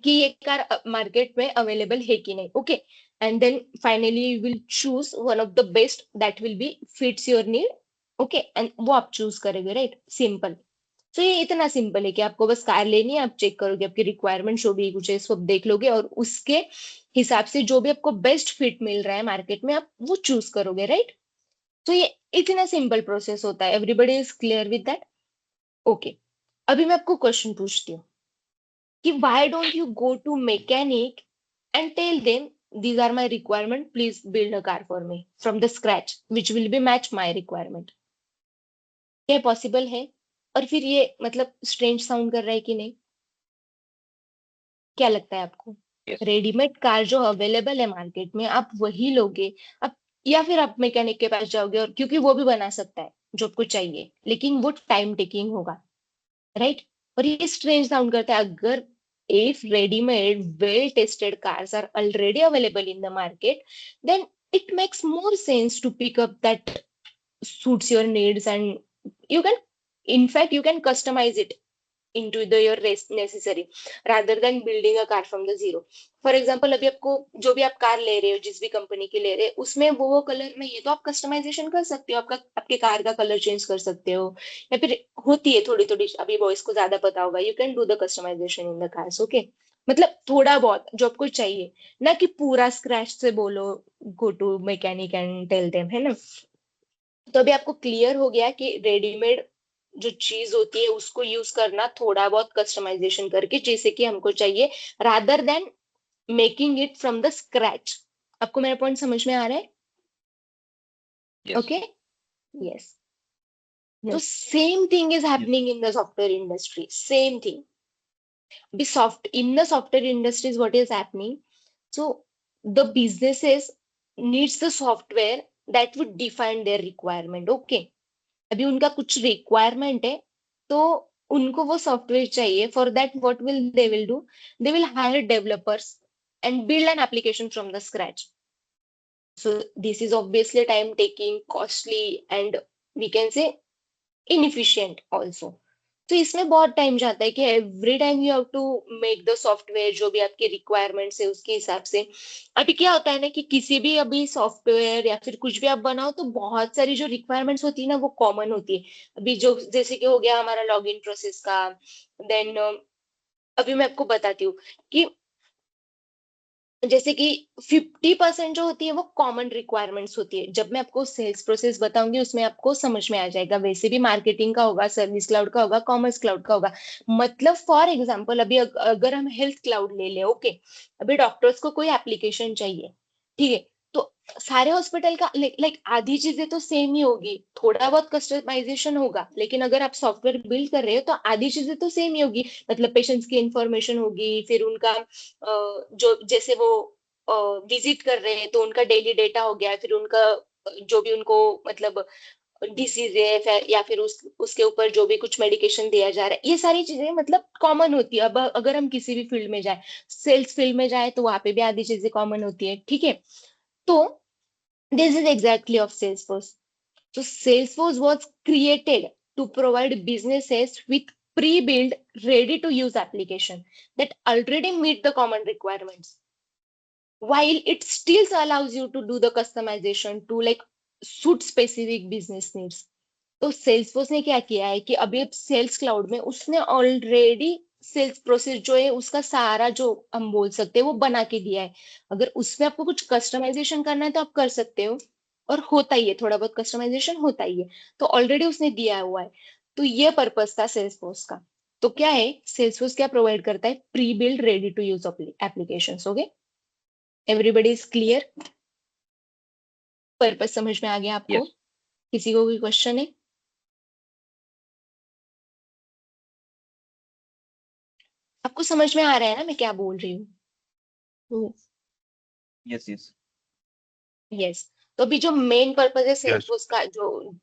कि ये कार मार्केट में अवेलेबल है कि नहीं। Okay, and then finally you will choose one of the best that will be fits your need. Okay, and वो आप चूज करोगे, राइट? सिंपल। तो ये इतना सिंपल है कि आपको बस कार लेनी है, आप चेक करोगे आपकी रिक्वायरमेंट जो भी कुछ है सब देख लोगे, और उसके हिसाब से जो भी आपको बेस्ट फिट मिल रहा है मार्केट में, आप वो चूज करोगे, राइट? तो ये इतना सिंपल प्रोसेस होता है। Everybody is clear with that? Okay, अभी मैं आपको क्वेश्चन पूछती हूँ कि why don't you go to mechanic and tell them these are my requirement, please build a car for me from the scratch which will be match my requirement। क्या possible है? और फिर ये मतलब स्ट्रेंज साउंड कर रहा है कि नहीं? क्या लगता है आपको? Yes. रेडीमेड कार जो अवेलेबल है मार्केट में, आप वही लोगे आप, या फिर आप मैकेनिक के पास जाओगे, और क्योंकि वो भी बना सकता है जो आपको चाहिए, लेकिन वो टाइम टेकिंग होगा, राइट? और ये स्ट्रेंज साउंड करता है। अगर if ready-made well-tested cars are already available in the market, then it makes more sense to pick up that suits your needs, and you can, in fact you can customize it into your necessary rather than building a car from the zero। For example, अभी आपको जो भी आप car ले रहे हो, जिस भी कंपनी की ले रहे हो, उसमें वो कलर नहीं है तो आप कस्टमाइजेशन कर सकते हो, आपका आपके कार का कलर चेंज कर सकते हो, या फिर होती है थोड़ी थोड़ी, अभी बॉयज को ज्यादा पता होगा, you can do the customization in the cars. Okay, मतलब थोड़ा बहुत जो आपको चाहिए, ना कि पूरा स्क्रैच से बोलो go to mechanic and tell them, है ना? तो अभी आपको क्लियर हो गया कि रेडीमेड जो चीज होती है उसको यूज करना थोड़ा बहुत कस्टमाइजेशन करके, जैसे कि हमको चाहिए, rather than making it from the scratch. आपको मेरा पॉइंट समझ में आ रहा है? Yes. Okay, yes. तो same thing is happening in the software industry, same thing. Be soft in the software industries, what is happening? So the businesses needs the software that would define their requirement। Okay, अभी उनका कुछ requirement है, तो उनको वो software चाहिए। For that what will they will do, they will hire developers and build an application from the scratch. So this is obviously time taking, costly, and we can say inefficient also. तो इसमें बहुत time जाता है कि every time you have to make the software जो भी आपके requirements है उसके हिसाब से। अभी क्या होता है ना कि किसी भी अभी सॉफ्टवेयर या फिर कुछ भी आप बनाओ, तो बहुत सारी जो रिक्वायरमेंट्स होती है ना वो कॉमन होती है। अभी जो जैसे कि हो गया हमारा लॉगिन प्रोसेस का, देन अभी मैं आपको बताती हूँ कि जैसे कि 50% जो होती है वो कॉमन रिक्वायरमेंट्स होती है। जब मैं आपको सेल्स प्रोसेस बताऊंगी उसमें आपको समझ में आ जाएगा। वैसे भी मार्केटिंग का होगा, सर्विस क्लाउड का होगा, कॉमर्स क्लाउड का होगा। मतलब फॉर एग्जांपल अभी अगर हम हेल्थ क्लाउड ले ले, ओके, अभी डॉक्टर्स को कोई एप्लीकेशन चाहिए, ठीक है, तो सारे हॉस्पिटल का लाइक आधी चीजें तो सेम ही होगी, थोड़ा बहुत कस्टमाइजेशन होगा, लेकिन अगर आप सॉफ्टवेयर बिल्ड कर रहे हो तो आधी चीजें तो सेम ही होगी। मतलब पेशेंट्स की इंफॉर्मेशन होगी, फिर उनका जो जैसे वो विजिट कर रहे हैं तो उनका डेली डेटा हो गया, फिर उनका जो भी उनको मतलब डिसीज है, या फिर उसके ऊपर जो भी कुछ मेडिकेशन दिया जा रहा है, ये सारी चीजें मतलब कॉमन होती है। अब अगर हम किसी भी फील्ड में जाए, सेल्स फील्ड में जाए, तो वहां पे भी आधी चीजें कॉमन होती है, ठीक है? तो this is exactly of Salesforce। So Salesforce was created to provide businesses with pre-built, ready-to-use application that already meet the common requirements, while it still allows you to do the customization to like suit specific business needs। तो Salesforce ने क्या किया है कि अभी sales cloud में उसने already sales process जो है उसका सारा जो हम बोल सकते हैं वो बना के दिया है। अगर उसमें आपको कुछ कस्टमाइजेशन करना है तो आप कर सकते हो, और होता ही है, थोड़ा बहुत कस्टमाइजेशन होता ही है। तो ऑलरेडी उसने दिया हुआ है। तो ये पर्पस था सेल्सफोर्स का। तो क्या है, सेल्सफोर्स क्या प्रोवाइड करता है, pre build ready to use application. Okay, everybody is clear? Purpose समझ में आ गया आपको? यस किसी को कोई क्वेश्चन है? आपको समझ में आ रहा है ना मैं क्या बोल रही हूँ? Yes, yes. यस। तो अभी जो मेन पर्पस है यस सेल्सफोर्स का, जो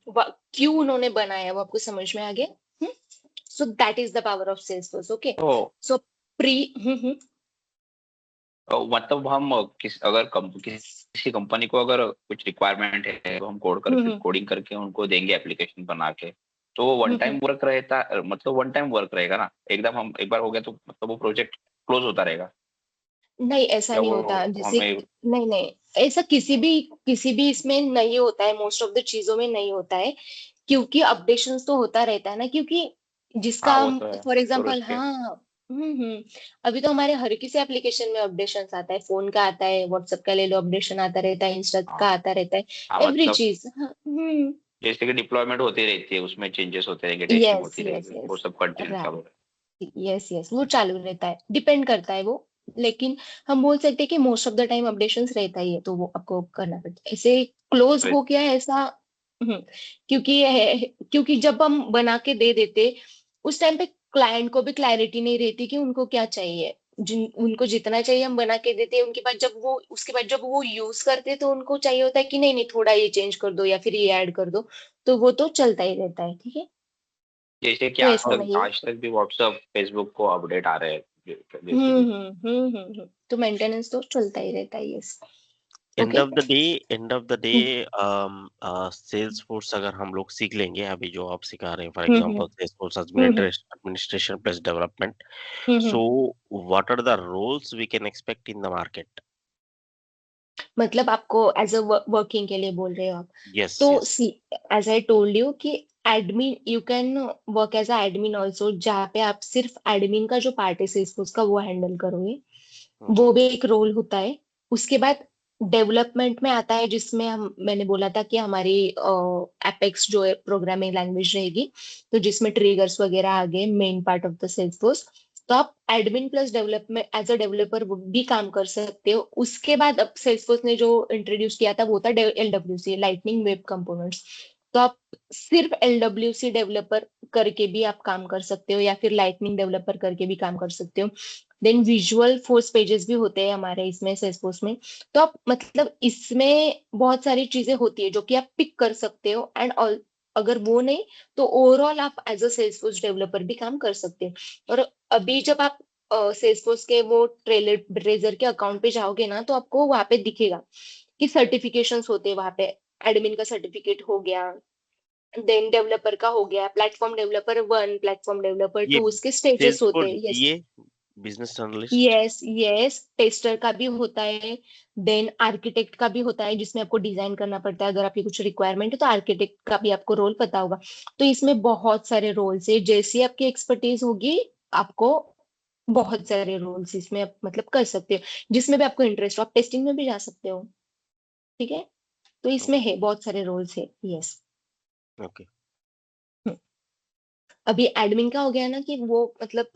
क्यों उन्होंने बनाया है, वो आपको समझ में आ गया? सो that is the power of Salesforce. Okay, तो सो प्री मतलब हम अगर किसी कंपनी को अगर कुछ रिक्वायरमेंट है तो हम कोडिंग करके उनको देंगे एप्लीकेशन बना के, तो वो वन टाइम वर्क रहता, मतलब वन टाइम वर्क रहेगा ना, एकदम हम एक बार हो गया तो मतलब वो प्रोजेक्ट क्लोज होता रहेगा, नहीं, ऐसा या नहीं वो होता जैसे। हमें नहीं नहीं, ऐसा किसी भी इसमें नहीं होता है, मोस्ट ऑफ द चीजों में नहीं होता है। क्योंकि अपडेशंस तो होता रहता है ना, क्योंकि जिसका हाँ वो हम तो है फॉर और एग्जांपल, उसके हाँ। अभी तो हमारे हर किसी एप्लीकेशन में अपडेशंस आता है, फोन का आता है, व्हाट्सएप का ले लो अपडेशन आता रहता है, इंस्टा हाँ का आता रहता है, हाँ एवरी मतलब चीज। हाँ, जैसे कि डिप्लॉयमेंट होती रहती है, उसमें चेंजेस होते रहेंगे, टेस्टिंग यस होती यस रहेगी, वो यस, सब कंटिन्यू चालू राइट। रहेगा। यस यस, वो चालू रहता है, डिपेंड करता है वो। लेकिन हम बोल सकते हैं कि most of the time updations रहता ही है, तो वो आपको करना पड़ता है। ऐसे क्लोज तो हो गया है ऐसा। क्योंकि ये है, क्योंकि जब हम बना के दे देते, उस टाइम पे क्लाइंट को भी क्लैरिटी नहीं रहती कि उनको क्या चाहिए। जिन उनको जितना चाहिए हम बना के देते हैं, उनके बाद जब वो उसके बाद जब वो यूज करते हैं तो उनको चाहिए होता है कि नहीं नहीं, थोड़ा ये चेंज कर दो या फिर ये ऐड कर दो। तो वो तो चलता ही रहता है, ठीक है। जैसे कि तो ऐसा नहीं है। आज तक भी व्हाट्सएप फेसबुक को अपडेट आ रहे हैं जैसे कि तो मेंटेनेंस तो चलता ही रहता है, yes. And okay. Of the day end of the day Salesforce अगर हम लोग सीख लेंगे अभी जो आप सिखा रहे हैं for example Salesforce administration plus development, so what are the roles we can expect in the market? मतलब आपको एज अ वर्किंग के लिए बोल रहे हो आप? यस तो yes see, as I told you कि admin, you can work as a admin also, जहाँ पे आप सिर्फ एडमिन का जो पार्ट है Salesforce का वो हैंडल करोगे। वो भी एक रोल होता है। उसके बाद डेवलपमेंट में आता है, जिसमें हम मैंने बोला था कि हमारी एपेक्स जो है प्रोग्रामिंग लैंग्वेज रहेगी, तो जिसमें ट्रिगर्स वगैरह आ गए, main part of the Salesforce. तो आप admin plus development as a developer भी काम कर सकते हो। उसके बाद अब सेल्सफोर्स ने जो इंट्रोड्यूस किया था वो था LWC, लाइटनिंग वेब कंपोनेंट्स। तो आप सिर्फ LWC डेवलपर करके भी आप काम कर सकते हो, या फिर लाइटनिंग डेवलपर करके भी काम कर सकते हो। देन विजुअल फोर्स पेजेस भी होते हैं हमारे इसमें सेल्सफोर्स में। तो आप मतलब इसमें बहुत सारी चीजें होती है जो कि आप पिक कर सकते हो, एंड अगर वो नहीं तो ओवरऑल आप एज अ सेल्सफोर्स डेवलपर भी काम कर सकते हो। और अभी जब आप सेल्सफोर्स के वो ट्रेजर के अकाउंट पे जाओगे ना, तो आपको वहां पे दिखेगा कि सर्टिफिकेशंस होते हैं वहां पे। एडमिन का सर्टिफिकेट हो गया, देन डेवलपर का हो गया, प्लेटफॉर्म डेवलपर 1, प्लेटफॉर्म डेवलपर ये 2, उसके स्टेजेस सेल्स होते फोर्स हैं। Yes BA business analyst. Yes yes, tester का भी होता है। देन आर्किटेक्ट का भी होता है, जिसमें आपको डिजाइन करना पड़ता है। अगर आपकी कुछ रिक्वायरमेंट है तो आर्किटेक्ट का भी आपको रोल पता होगा। तो इसमें बहुत सारे रोल्स है, जैसी आपकी एक्सपर्टीज होगी आपको बहुत सारे रोल्स इसमें आप मतलब कर सकते हो, जिसमें भी आपको इंटरेस्ट हो। आप टेस्टिंग में भी जा सकते हो, ठीक है। तो इसमें है बहुत सारे रोल्स है, यस। ओके अभी एडमिन का हो गया ना कि वो मतलब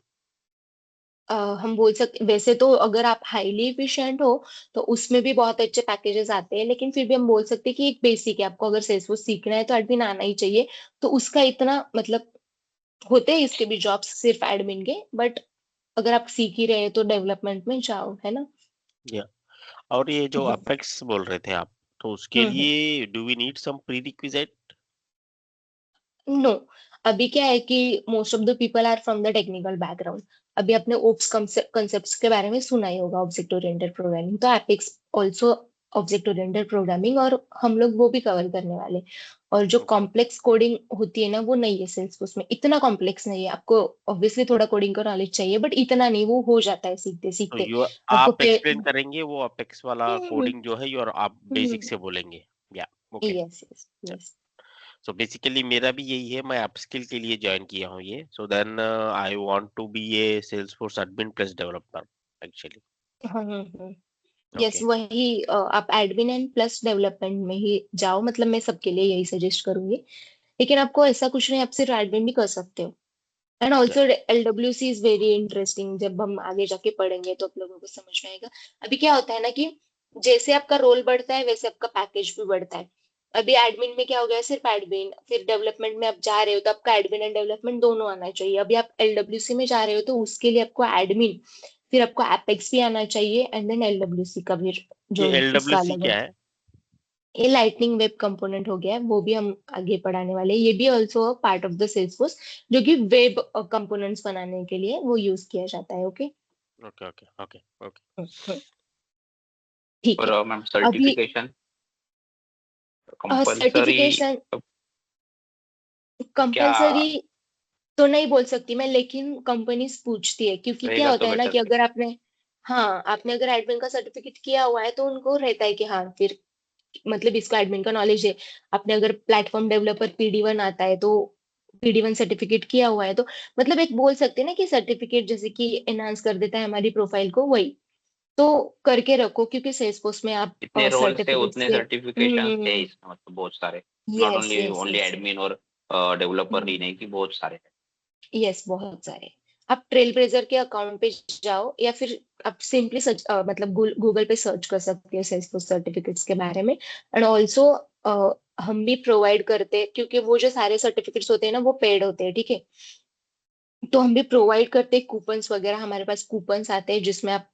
हम बोल सकते, वैसे तो अगर आप हाईली एफिशिएंट हो तो उसमें भी बहुत अच्छे पैकेजेस आते हैं, लेकिन फिर भी हम बोल सकते हैं कि एक बेसिक है, आपको अगर सेल्सफोर्स सीखना है तो एडमिन आना ही चाहिए। तो उसका इतना मतलब होते हैं इसके भी जॉब्स सिर्फ एडमिन के, बट अगर आप सीख ही रहे हैं तो डेवलपमेंट में जाओ, है ना। या और ये जो अपेक्स बोल रहे थे आप, तो उसके हम्म। लिए do we need some prerequisite? No, अभी क्या है कि most of the people are from the technical background. अभी आपने ओप्स कंसेप्ट्स के बारे में सुना ही होगा, ऑब्जेक्ट ओरिएंटेड प्रोग्रामिंग। तो Apex also object oriented programming, और हम लोग वो भी कवर करने वाले। और जो ओके कॉम्प्लेक्स कोडिंग होती है ना, वो नहीं है सेल्सफोर्स में, इतना कॉम्प्लेक्स नहीं है। आपको ऑब्वियसली थोड़ा कोडिंग का नॉलेज चाहिए, बट इतना नहीं, वो हो जाता है सीखते तो सीखते। यू आपको आप एक्सप्लेन करेंगे वो अपेक्स वाला हम्म कोडिंग जो है, और आप बेसिक से बोलेंगे? या okay yes yes yes. So basically मेरा भी यही है, मैं अपस्किल के लिए ज्वाइन किया हूँ ये, so then I want to be a Salesforce admin plus developer actually. Yes, okay वही आप एडमिन एंड प्लस डेवलपमेंट में ही जाओ, मतलब मैं सबके लिए यही सजेस्ट करूंगी। लेकिन आपको ऐसा कुछ नहीं, आप सिर्फ एडमिन भी कर सकते हो। And also LWC is very interesting, जब हम आगे जाके पढ़ेंगे तो आप लोगों को समझ में आएगा। अभी क्या होता है ना कि जैसे आपका रोल बढ़ता है वैसे आपका पैकेज भी बढ़ता है। अभी एडमिन में क्या हो गया, सिर्फ एडमिन, फिर डेवलपमेंट में आप जा रहे हो तो आपका एडमिन एंड डेवलपमेंट दोनों आना चाहिए। अभी आप LWC में जा रहे हो तो उसके लिए आपको एडमिन, फिर आपको एपेक्स भी आना चाहिए, एंड देन LWC का भी ये जो उसका LWC अलग क्या है। है? ये लाइटनिंग वेब कंपोनेंट हो गया है, वो भी हम आगे पढ़ाने वाले हैं। ये भी also part of the Salesforce, जो कि वेब कंपोनेंट्स बनाने के लिए वो यूज किया जाता है। Okay, okay okay okay okay. ठीक और है। मैम अभी सर्टिफिकेशन कंपलसरी सर्टिफिकेशन क्या कंपलसरी तो नहीं बोल सकती मैं, लेकिन कंपनीज पूछती है, क्योंकि क्या रहेगा होता तो है ना बेटर कि है। अगर आपने, हाँ, आपने अगर एडमिन का सर्टिफिकेट किया हुआ है तो उनको रहता है कि हाँ, फिर मतलब इसको एडमिन का नॉलेज है। आपने अगर प्लेटफॉर्म डेवलपर PD1 आता है तो PD1 सर्टिफिकेट किया हुआ है तो मतलब एक बोल सकते हैं ना कि सर्टिफिकेट जैसे कि एनहांस कर देता है हमारी प्रोफाइल को, वही तो करके रखो, क्योंकि सेल्सफोर्स में आप जितने रोल्स है सर्टिफिकेट उतने से। सर्टिफिकेशन है इसमें, मतलब बहुत सारे। Not yes only yes only yes. Admin और डेवलपर ही नहीं, कि बहुत सारे हैं। यस, बहुत सारे। आप ट्रेल ब्लेजर के अकाउंट पे जाओ, या फिर आप सिंपली सर्च, मतलब गूगल पे सर्च कर सकते हो सेल्सफोर्स सर्टिफिकेट्स के बारे में। एंड ऑल्सो हम भी प्रोवाइड करते हैं, क्योंकि वो जो सारे सर्टिफिकेट्स होते हैं ना वो पेड होते हैं, ठीक है। तो हम भी प्रोवाइड करते हैं कूपन्स वगैरह, हमारे पास कूपन्स आते हैं जिसमें आप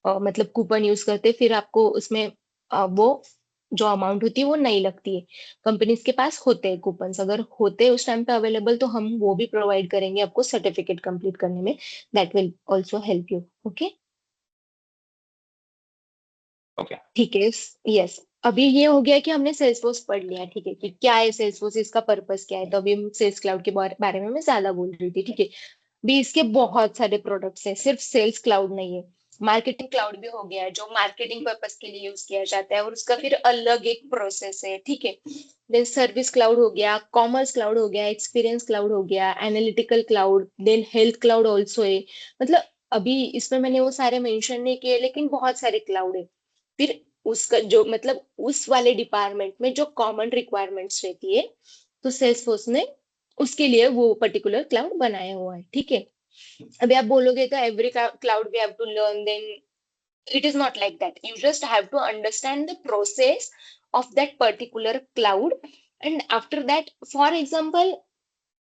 मतलब कूपन यूज करते हैं, फिर आपको उसमें वो जो अमाउंट होती है वो नहीं लगती है। कंपनीज के पास होते हैं कूपन्स, अगर होते हैं उस टाइम पे अवेलेबल तो हम वो भी प्रोवाइड करेंगे आपको सर्टिफिकेट कंप्लीट करने में। That will also help you. Okay, okay. ठीक है। यस, अभी ये हो गया कि हमने सेल्सफोर्स पढ़ लिया, ठीक है, कि क्या है सेल्सफोर्स, इसका पर्पस क्या है। तो अभी हम सेल्स क्लाउड के बारे में मैं ज्यादा बोल रही थी, ठीक है। भी इसके बहुत सारे प्रोडक्ट्स हैं, सिर्फ सेल्स क्लाउड नहीं है। मार्केटिंग क्लाउड भी हो गया है, जो मार्केटिंग पर्पस के लिए यूज किया जाता है, और उसका फिर अलग एक प्रोसेस है, ठीक है। देन सर्विस क्लाउड हो गया, कॉमर्स क्लाउड हो गया, एक्सपीरियंस क्लाउड हो गया, analytical cloud, then health cloud also है। मतलब अभी इसमें मैंने वो सारे मेंशन नहीं किए, लेकिन बहुत सारे क्लाउड है। फिर उसका जो मतलब उस वाले डिपार्टमेंट में जो कॉमन रिक्वायरमेंट्स रहती है, तो सेल्सफोर्स ने उसके लिए वो पर्टिकुलर क्लाउड बनाया हुआ है, ठीक है। अभी आप बोलोगे तो every cloud we have to learn, then it is not like that. You just have to understand the process of that particular cloud. And after that, for example,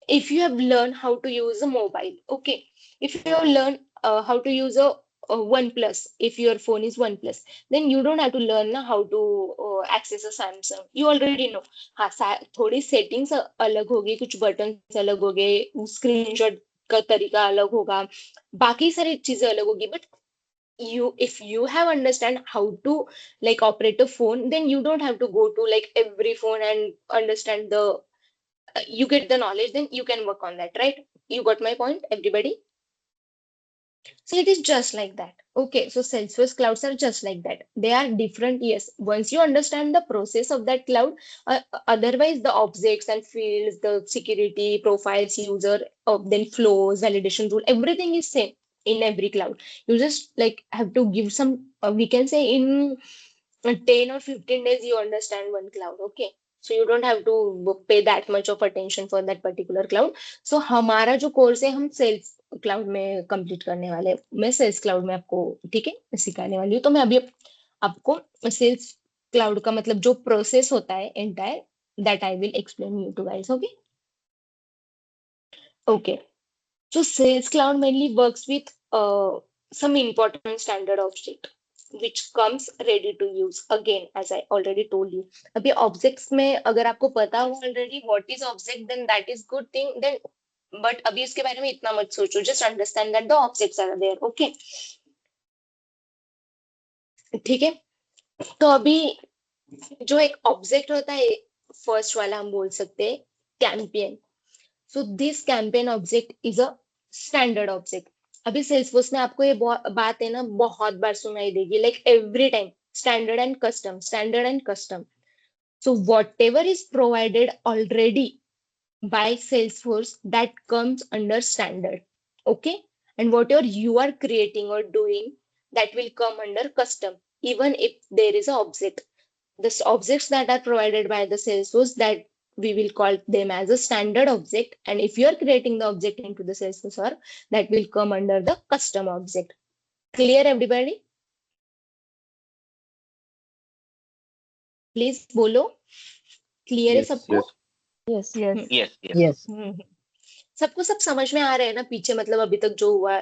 if you have learned how to use a mobile, okay, if you have learned how to use a OnePlus, if your phone is OnePlus, then you don't have to learn how to access a Samsung. You already know. हाँ, थोड़ी settings अलग होगी, कुछ buttons अलग होंगे, screenshot का तरीका अलग होगा, बाकी सारी चीजें अलग होगी, but you, if you have understand how to like operate a phone, then you don't have to go to like every phone and understand the you get the knowledge, then you can work on that, right? You got my point, everybody? So it is just like that. Okay, so Salesforce clouds are just like that. They are different, yes. Once you understand the process of that cloud, otherwise the objects and fields, the security profiles, user, then flows, validation rule, everything is same in every cloud. You just like have to give some, we can say in 10 or 15 days you understand one cloud. Okay, so you don't have to pay that much of attention for that particular cloud. So हमारा जो course है हम sales cloud में complete करने वाले हैं। मैं sales cloud में आपको, ठीक है, सिखाने वाली हूँ। तो मैं अभी आपको सेल्स क्लाउड का मतलब जो प्रोसेस होता है entire, that I will explain you to guys. Okay, okay. So Sales Cloud mainly works with some important standard object which comes ready to use. Again, as I already told you, अभी objects में अगर आपको पता हो already what is object, then that is good thing. Then but अभी इसके बारे में इतना मत सोचो, just understand that the objects are there. Okay, ठीक है। तो अभी जो एक ऑब्जेक्ट होता है, फर्स्ट वाला हम बोल सकते हैं campaign. So this campaign object is a standard object. अभी सेल्सफोर्स में आपको ये बात है ना बहुत बार सुनाई देगी, like every time, standard and custom, standard and custom. So whatever is provided already by Salesforce, that comes under standard. Okay, and whatever you are creating or doing, that will come under custom, even if there is an object. The objects that are provided by the Salesforce, that we will call them as a standard object, and if you are creating the object into the Salesforce org, that will come under the custom object. Clear everybody? Please बोलो, clear है Yes, सबको? yes, Yes. हम्म, yes, yes, Yes. सबको सब समझ में आ रहा है ना पीछे, मतलब अभी तक जो हुआ?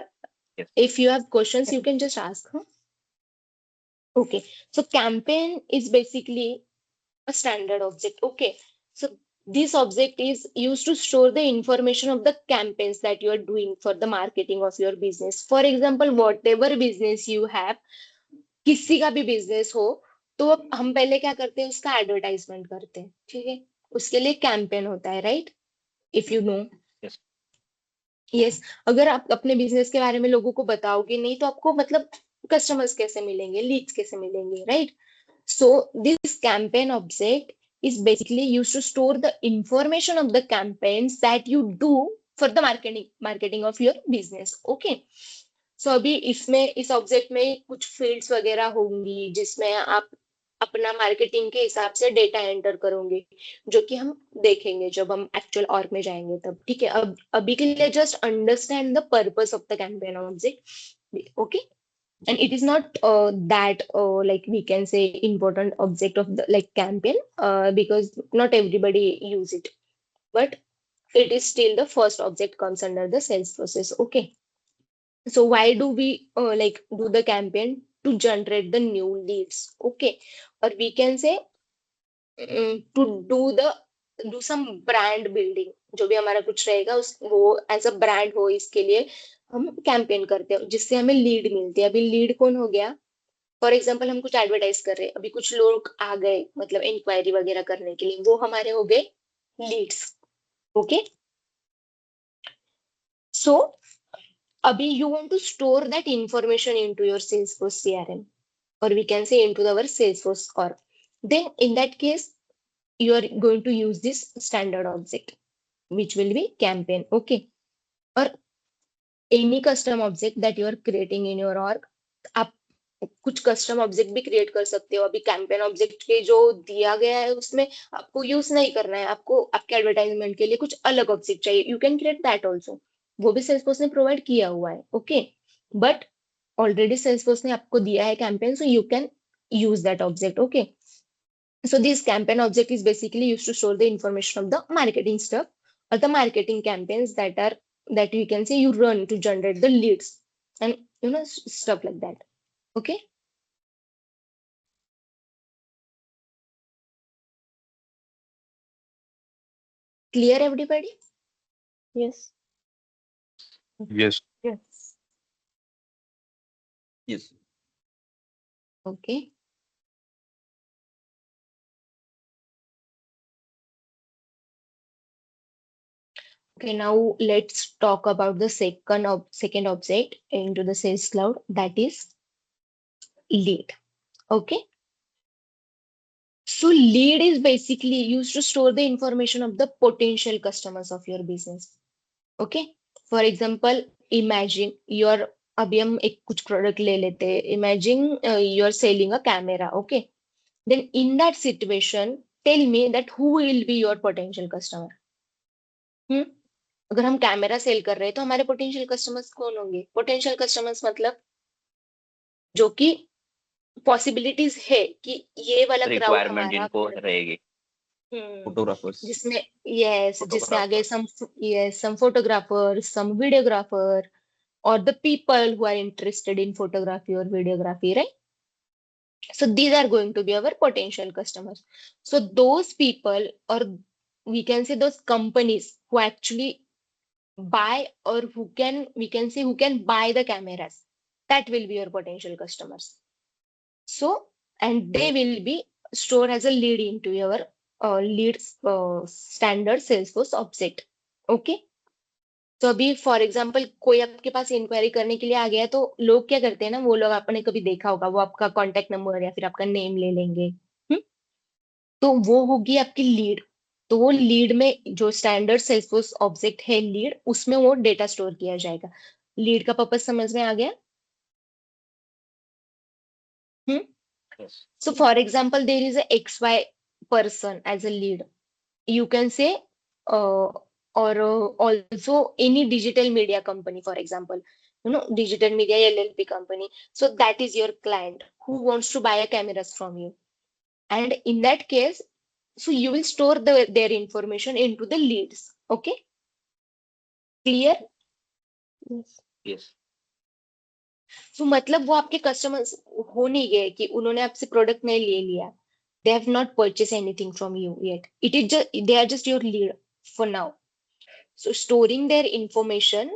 yes. If you have questions you can just ask. Okay, so campaign is basically a standard object. Okay, so this object is used to store the information of the campaigns that you are doing for the marketing of your business. For example, whatever business you have, किसी का भी business हो, तो हम पहले क्या करते हैं, उसका एडवर्टाइजमेंट करते हैं. ठीक है, उसके लिए कैंपेन होता है, right? If you no. Yes. Yes, अगर आप अपने बिजनेस के बारे में लोगों को बताओगे नहीं, तो आपको मतलब कस्टमर्स कैसे मिलेंगे, लीड्स कैसे मिलेंगे, right? So this campaign object is basically used to store the information of the campaigns that you do for the marketing of your business. Okay. So अभी इसमें इस ऑब्जेक्ट में कुछ फील्ड्स वगैरह होंगी जिसमें आप अपना मार्केटिंग के हिसाब से डेटा एंटर करोगे, जो कि हम देखेंगे जब हम एक्चुअल ऑर्ग में जाएंगे तब. ठीक है, अब अभी के लिए just understand the purpose of the campaign object. Okay, and it is not that like we can say important object of the like campaign, because not everybody use it, but it is still the first object comes under the sales process. Okay, so why do we like do the campaign? To generate the new leads. Okay, or we can say to do some brand building. जो भी हमारा कुछ रहेगा उस वो as a brand हो, इसके लिए हम कैंपेन करते हैं जिससे हमें लीड मिलती है. अभी लीड कौन हो गया? फॉर एग्जाम्पल हम कुछ एडवर्टाइज कर रहे हैं, अभी कुछ लोग आ गए मतलब इंक्वायरी वगैरह करने के लिए, वो हमारे हो गए लीड्स. ओके, सो अभी you want to store that information into your Salesforce CRM, or we can say into our Salesforce org. Then in that case you are going to use this standard object, which will be campaign. Okay, or any custom object that you are creating in your org. आप कुछ custom object भी create कर सकते हो. अभी campaign object के जो दिया गया है उसमें आपको यूज नहीं करना है, आपको आपके एडवर्टाइजमेंट के लिए कुछ अलग ऑब्जेक्ट चाहिए, you can create that also. वो भी सेल्सफोर्स ने प्रोवाइड किया हुआ है. ओके, बट ऑलरेडी सेल्सफोर्स ने आपको दिया है campaign, so you can use that object. Okay, so this campaign object is basically used to store the information of the marketing stuff or the marketing campaigns that we can say you run to generate the leads and stuff like that. Okay, clear everybody? Yes. Yes. Yes. Yes. Okay, okay, now let's talk about the second object into the Sales Cloud, that is lead. Okay, so lead is basically used to store the information of the potential customers of your business. Okay, for example, imagine you're अभी हम एक कुछ product ले लेते हैं. Imagine you are selling a camera. Okay, then in that situation tell me that who will be your potential customer. अगर हम camera cell कर रहे हैं तो हमारे पोटेंशियल कस्टमर्स कौन होंगे? पोटेंशियल कस्टमर्स मतलब जो कि पॉसिबिलिटीज है कि ये वाला क्राउड रिक्वायरमेंट हमारा जिनको रहेगी, फोटोग्राफर्स. जिसमें यस, जिसमें आ गए Photographer. Some photographer, some videographer, or the people who are interested in photography or videography, right? So these are going to be our potential customers. So those people, or we can say those companies who actually buy, or we can say who can buy the cameras, that will be your potential customers. So, and they will be stored as a lead into your leads standard Salesforce object. Okay, तो अभी for example कोई आपके पास inquiry करने के लिए आ गया है, तो लोग क्या करते हैं ना, वो लोग आपने कभी देखा होगा, वो आपका कॉन्टेक्ट नंबर या फिर आपका नेम ले लेंगे. तो वो होगी आपकी लीड। तो वो लीड में जो स्टैंडर्ड सेल्सफोर्स ऑब्जेक्ट है लीड, उसमें वो डेटा स्टोर किया जाएगा। लीड का पर्पस समझ में आ गया? हम्म। Yes. So for example, there is a XY person as a lead. You can say, or also any digital media company, for example, digital media LLP company. So that is your client who wants to buy a cameras from you. And in that case, so you will store their information into the leads. Okay, clear? Yes. Yes. So मतलब वो आपके customers हो नहीं गए कि उन्होंने आपसे product नहीं ले लिया. They have not purchased anything from you yet. It is just, they are just your lead for now. So storing their information,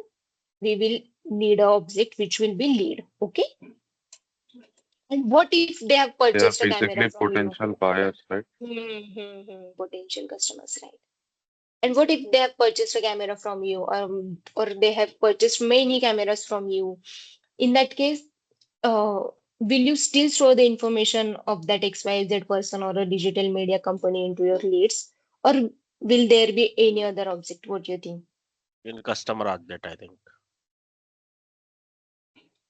we will need an object which will be lead. Okay. And what if they have They are purchased a camera basically from you? potential buyers, right? Potential customers, right? And what if they have purchased a camera from you, or they have purchased many cameras from you? In that case, will you still store the information of that XYZ person or a digital media company into your leads, or will there be any other object? What do you think? In customer object, I think.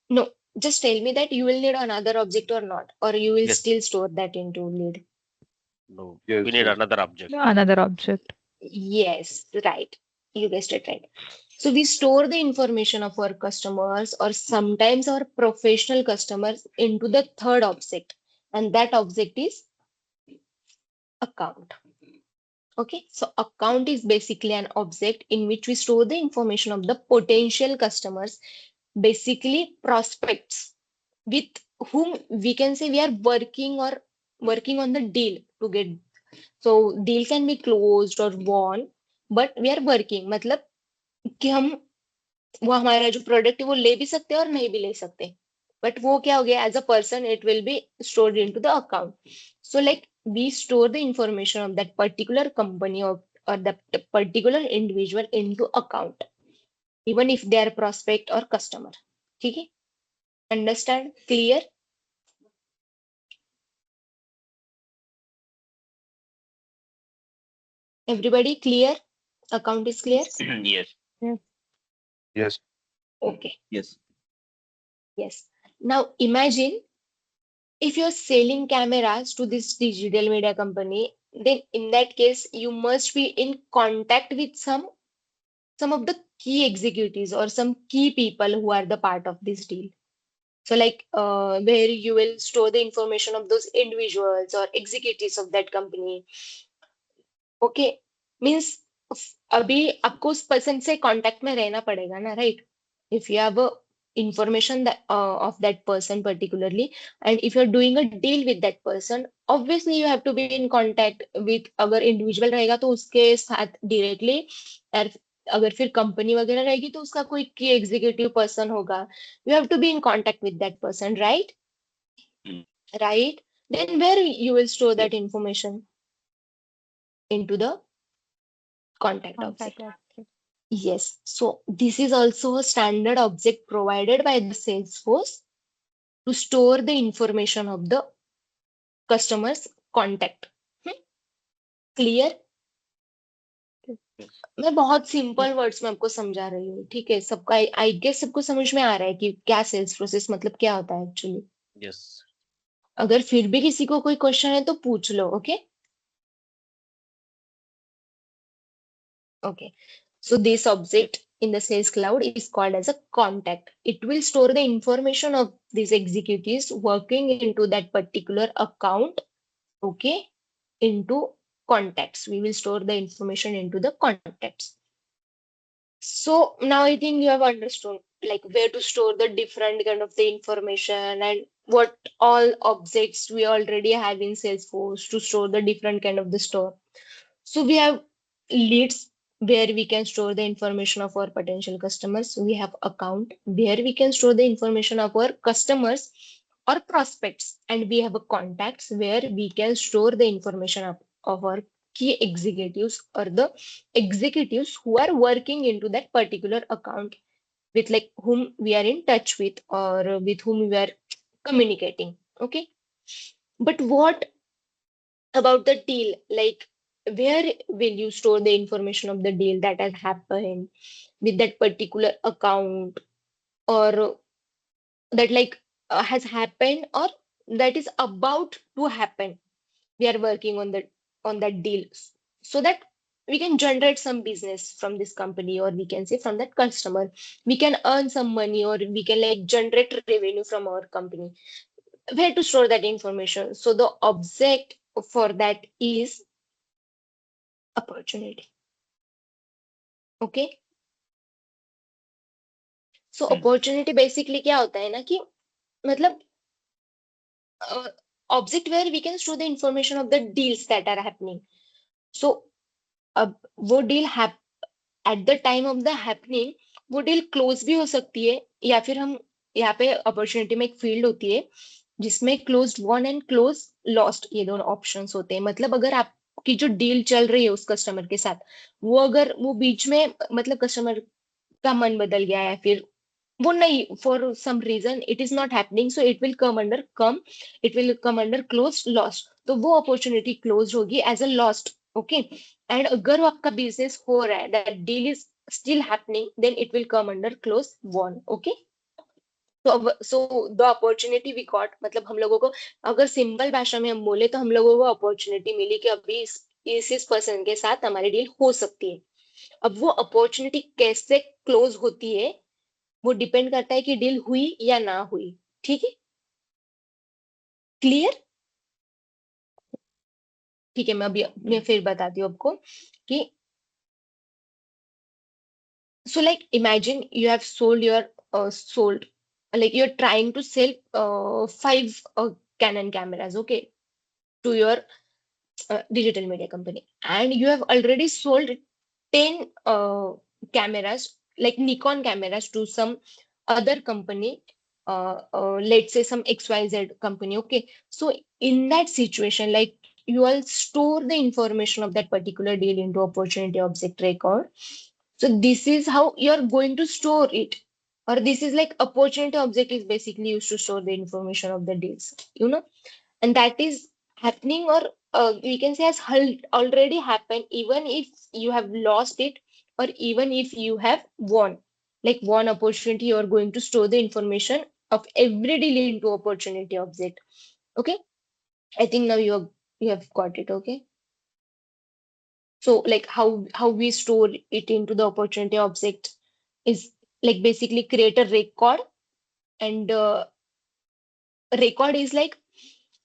No, just tell me that you will need another object or not, or you will Yes. still store that into lead. No, Yes, we need yes. another object. Another object. Yes, right. You guessed it right. So we store the information of our customers or sometimes our professional customers into the third object, and that object is account. Okay, so account is basically an object in which we store the information of the potential customers, basically prospects with whom we can say we are working or working on the deal to get. So deal can be closed or won, but we are working. मतलब कि हम वो हमारा जो product है वो ले भी सकते हैं और नहीं भी ले सकते. बट वो क्या हो गया, as a person it will be stored into the account. So like we store the information of that particular company or the particular individual into account, even if they are prospect or customer. ठीक है? Understand? Clear? Everybody clear? Account is clear? Yes. Yes. Okay. Yes. Yes. Now imagine if you're selling cameras to this digital media company, then in that case, you must be in contact with some of the key executives or some key people who are the part of this deal. So like where you will store the information of those individuals or executives of that company. Okay, means अभी आपको उस person से contact में रहना पड़ेगा ना, right? If you have information that of that person particularly, and if you're doing a deal with that person, obviously you have to be in contact with, अगर individual रहेगा तो उसके साथ डायरेक्टली, और अगर फिर कंपनी वगैरह रहेगी तो उसका कोई की एग्जीक्यूटिव पर्सन होगा. You have to be in contact with that person, right? Mm. Right, then where you will store Yes. that information? Into the contact object. Contact. Yes, so this is also a standard object provided by the Salesforce to store the information of the customer's contact. Clear? Yes. मैं बहुत simple words में आपको समझा रही हूँ, ठीक है? सबका आई गेस सबको समझ में आ रहा है कि क्या सेल्स प्रोसेस मतलब क्या होता है एक्चुअली. Yes. अगर फिर भी किसी को कोई क्वेश्चन है तो पूछ लो. Okay okay. So this object in the Sales Cloud is called as a contact. It will store the information of these executives working into that particular account, okay, into contacts. We will store the information into the contacts. So now I think you have understood like where to store the different kind of the information and what all objects we already have in Salesforce to store the different kind of the store. So we have leads where we can store the information of our potential customers. We have account where we can store the information of our customers or prospects, and we have a contacts where we can store the information of our key executives or the executives who are working into that particular account, with like whom we are in touch with or with whom we are communicating. Okay, but what about the deal, like where will you store the information of the deal that has happened with that particular account, or that like has happened, or that is about to happen. We are working on that deal, so that we can generate some business from this company, or we can say from that customer, we can earn some money, or we can like generate revenue from our company. Where to store that information? So the object for that is opportunity. Okay, so hmm, opportunity basically क्या होता है ना कि मतलब object where we can store the information of the deals that are happening. So अब वो deal at the time of the happening वो deal close भी हो सकती है, या फिर हम यहाँ पे अपॉर्चुनिटी में एक फील्ड होती है जिसमें closed one and close lost, ये दोनों ऑप्शंस होते हैं। मतलब अगर आपकी जो डील चल रही है उस कस्टमर के साथ, वो अगर वो बीच में मतलब कस्टमर का मन बदल गया है, फिर वो नहीं, for some reason it is not happening, so it will come under close lost, तो वो अपॉर्चुनिटी क्लोज होगी as a lost. Okay, and अगर वो आपका बिजनेस हो रहा है, that deal is still happening, then it will come under close won. Okay, तो अब so the opportunity we got, मतलब हम लोगों को, अगर सिंपल भाषा में हम बोले तो हम लोगों को अपॉर्चुनिटी मिली कि अभी इस पर्सन के साथ हमारी डील हो सकती है। अब वो अपॉर्चुनिटी कैसे क्लोज होती है वो डिपेंड करता है कि डील हुई या ना हुई। ठीक है, क्लियर? ठीक है, मैं फिर बताती हूँ आपको कि so like imagine you have sold, like you're trying to sell five Canon cameras, okay, to your digital media company, and you have already sold 10 cameras, like Nikon cameras, to some other company, let's say some XYZ company. Okay, so in that situation, like you will store the information of that particular deal into opportunity object record. So this is how you're going to store it, or this is like opportunity object is basically used to store the information of the deals, and that is happening, or we can say has already happened, even if you have lost it, or even if you have won. Like one opportunity, you are going to store the information of every deal into opportunity object. Okay, I think now you have got it. Okay, so like how we store it into the opportunity object is like basically create a record, and record is like,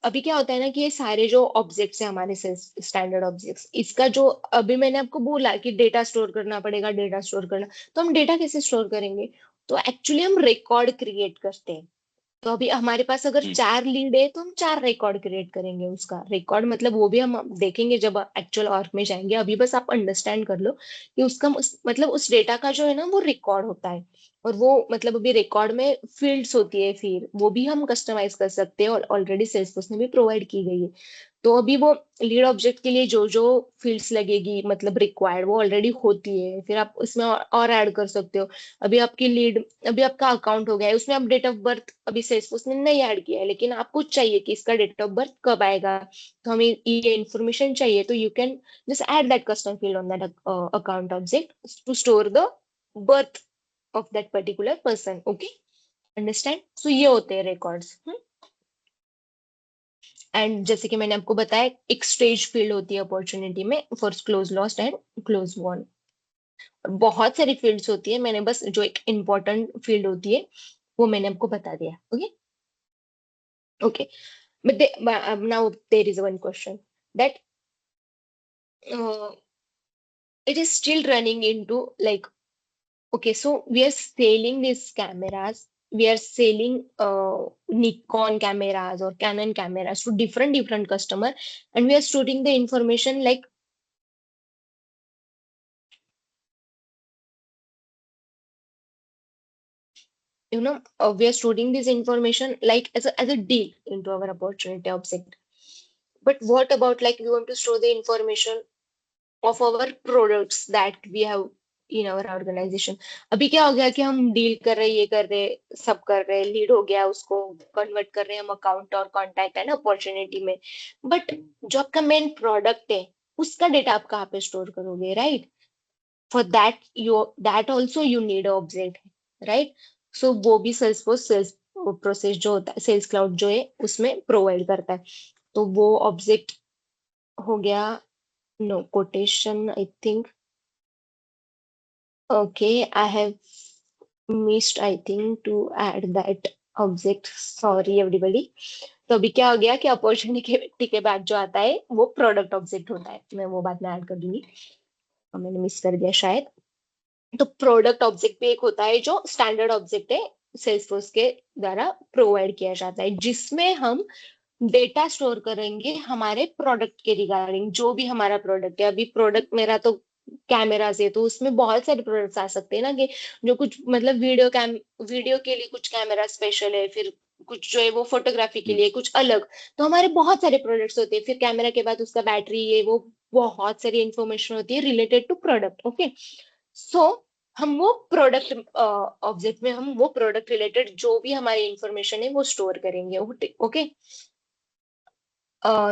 अभी क्या होता है ना कि ये सारे जो objects हैं हमारे स्टैंडर्ड ऑब्जेक्ट्स, इसका जो अभी मैंने आपको बोला कि डेटा स्टोर करना पड़ेगा, डेटा स्टोर करना, तो हम डेटा कैसे स्टोर करेंगे? तो एक्चुअली हम रिकॉर्ड क्रिएट करते हैं। तो अभी हमारे पास अगर हम्म, 4 लीड है तो हम 4 रिकॉर्ड क्रिएट करेंगे। उसका रिकॉर्ड मतलब वो भी हम देखेंगे जब एक्चुअल वर्क में जाएंगे। अभी बस आप अंडरस्टैंड कर लो कि उसका मतलब उस डेटा का जो है ना वो रिकॉर्ड होता है, और वो मतलब अभी रिकॉर्ड में फील्ड्स होती है, फिर वो भी हम कस्टमाइज कर सकते हैं, और ऑलरेडी सेल्सफोर्स ने भी प्रोवाइड की गई है। तो अभी वो लीड ऑब्जेक्ट के लिए जो जो फील्ड्स लगेगी मतलब रिक्वायर्ड, वो ऑलरेडी होती है, फिर आप उसमें और ऐड कर सकते हो। अभी आपकी लीड, अभी आपका अकाउंट हो गया है, उसमें आप डेट ऑफ बर्थ अभी सेल्सफोर्स ने नहीं ऐड किया है, लेकिन आपको चाहिए कि इसका डेट ऑफ बर्थ कब आएगा, तो हमें ये इन्फॉर्मेशन चाहिए, तो you can just add that custom field on that account object to store the birth of that particular person. Okay, understand? So ये होते हैं रिकॉर्ड्स। एंड जैसे कि मैंने आपको बताया, एक स्टेज फील्ड होती है अपॉर्चुनिटी में for close lost and close one. बहुत सारी फील्ड्स होती है, मैंने बस जो एक इम्पोर्टेंट फील्ड होती है वो मैंने आपको बता दिया। Okay, okay, but now there is one question that uh, it is still running into like, okay, so we are selling these cameras, we are selling Nikon cameras or Canon cameras to different customer, and we are storing the information like, we are storing this information like as a deal into our opportunity object. But what about like we want to store the information of our products that we have in our organisation. अभी क्या हो गया कि हम deal कर रहे, ये कर रहे, सब कर रहे, लीड हो गया, उसको कन्वर्ट कर रहे हैं हम अकाउंट और कॉन्टैक्ट है ना अपॉर्चुनिटी में। बट जो आपका मेन प्रोडक्ट है उसका डेटा आप कहाँ पे स्टोर करोगे, right? For that also you need object, right? So वो भी सेल्सफोर्स सेल्स प्रोसेस जो होता है, सेल्स क्लाउड जो है उसमें प्रोवाइड करता है। तो वो ऑब्जेक्ट हो गया। No quotation I think. Okay, I have missed I think to add that object, sorry everybody. तो अभी क्या हो गया कि अपॉर्चुनिटी के बाद जो आता है वो प्रोडक्ट ऑब्जेक्ट होता है, मैं वो बाद में ऐड कर दूंगी, मैंने मिस कर दिया शायद। तो प्रोडक्ट ऑब्जेक्ट भी एक होता है जो स्टैंडर्ड ऑब्जेक्ट है, सेल्सफोर्स के द्वारा प्रोवाइड किया जाता है, जिसमें हम डेटा स्टोर करेंगे हमारे प्रोडक्ट के रिगार्डिंग, जो भी हमारा प्रोडक्ट है। अभी प्रोडक्ट मेरा तो कैमरा से, तो उसमें बहुत सारे प्रोडक्ट्स आ सकते हैं ना, कि जो कुछ मतलब वीडियो के लिए कुछ कैमरा स्पेशल है, फिर कुछ जो है वो फोटोग्राफी के लिए कुछ अलग। तो हमारे बहुत सारे प्रोडक्ट्स होते हैं, फिर कैमरा के बाद उसका बैटरी, ये वो बहुत सारी इंफॉर्मेशन होती है related to product. Okay, so हम वो प्रोडक्ट ऑब्जेक्ट में हम वो प्रोडक्ट रिलेटेड जो भी हमारी इंफॉर्मेशन है वो स्टोर करेंगे। ओके,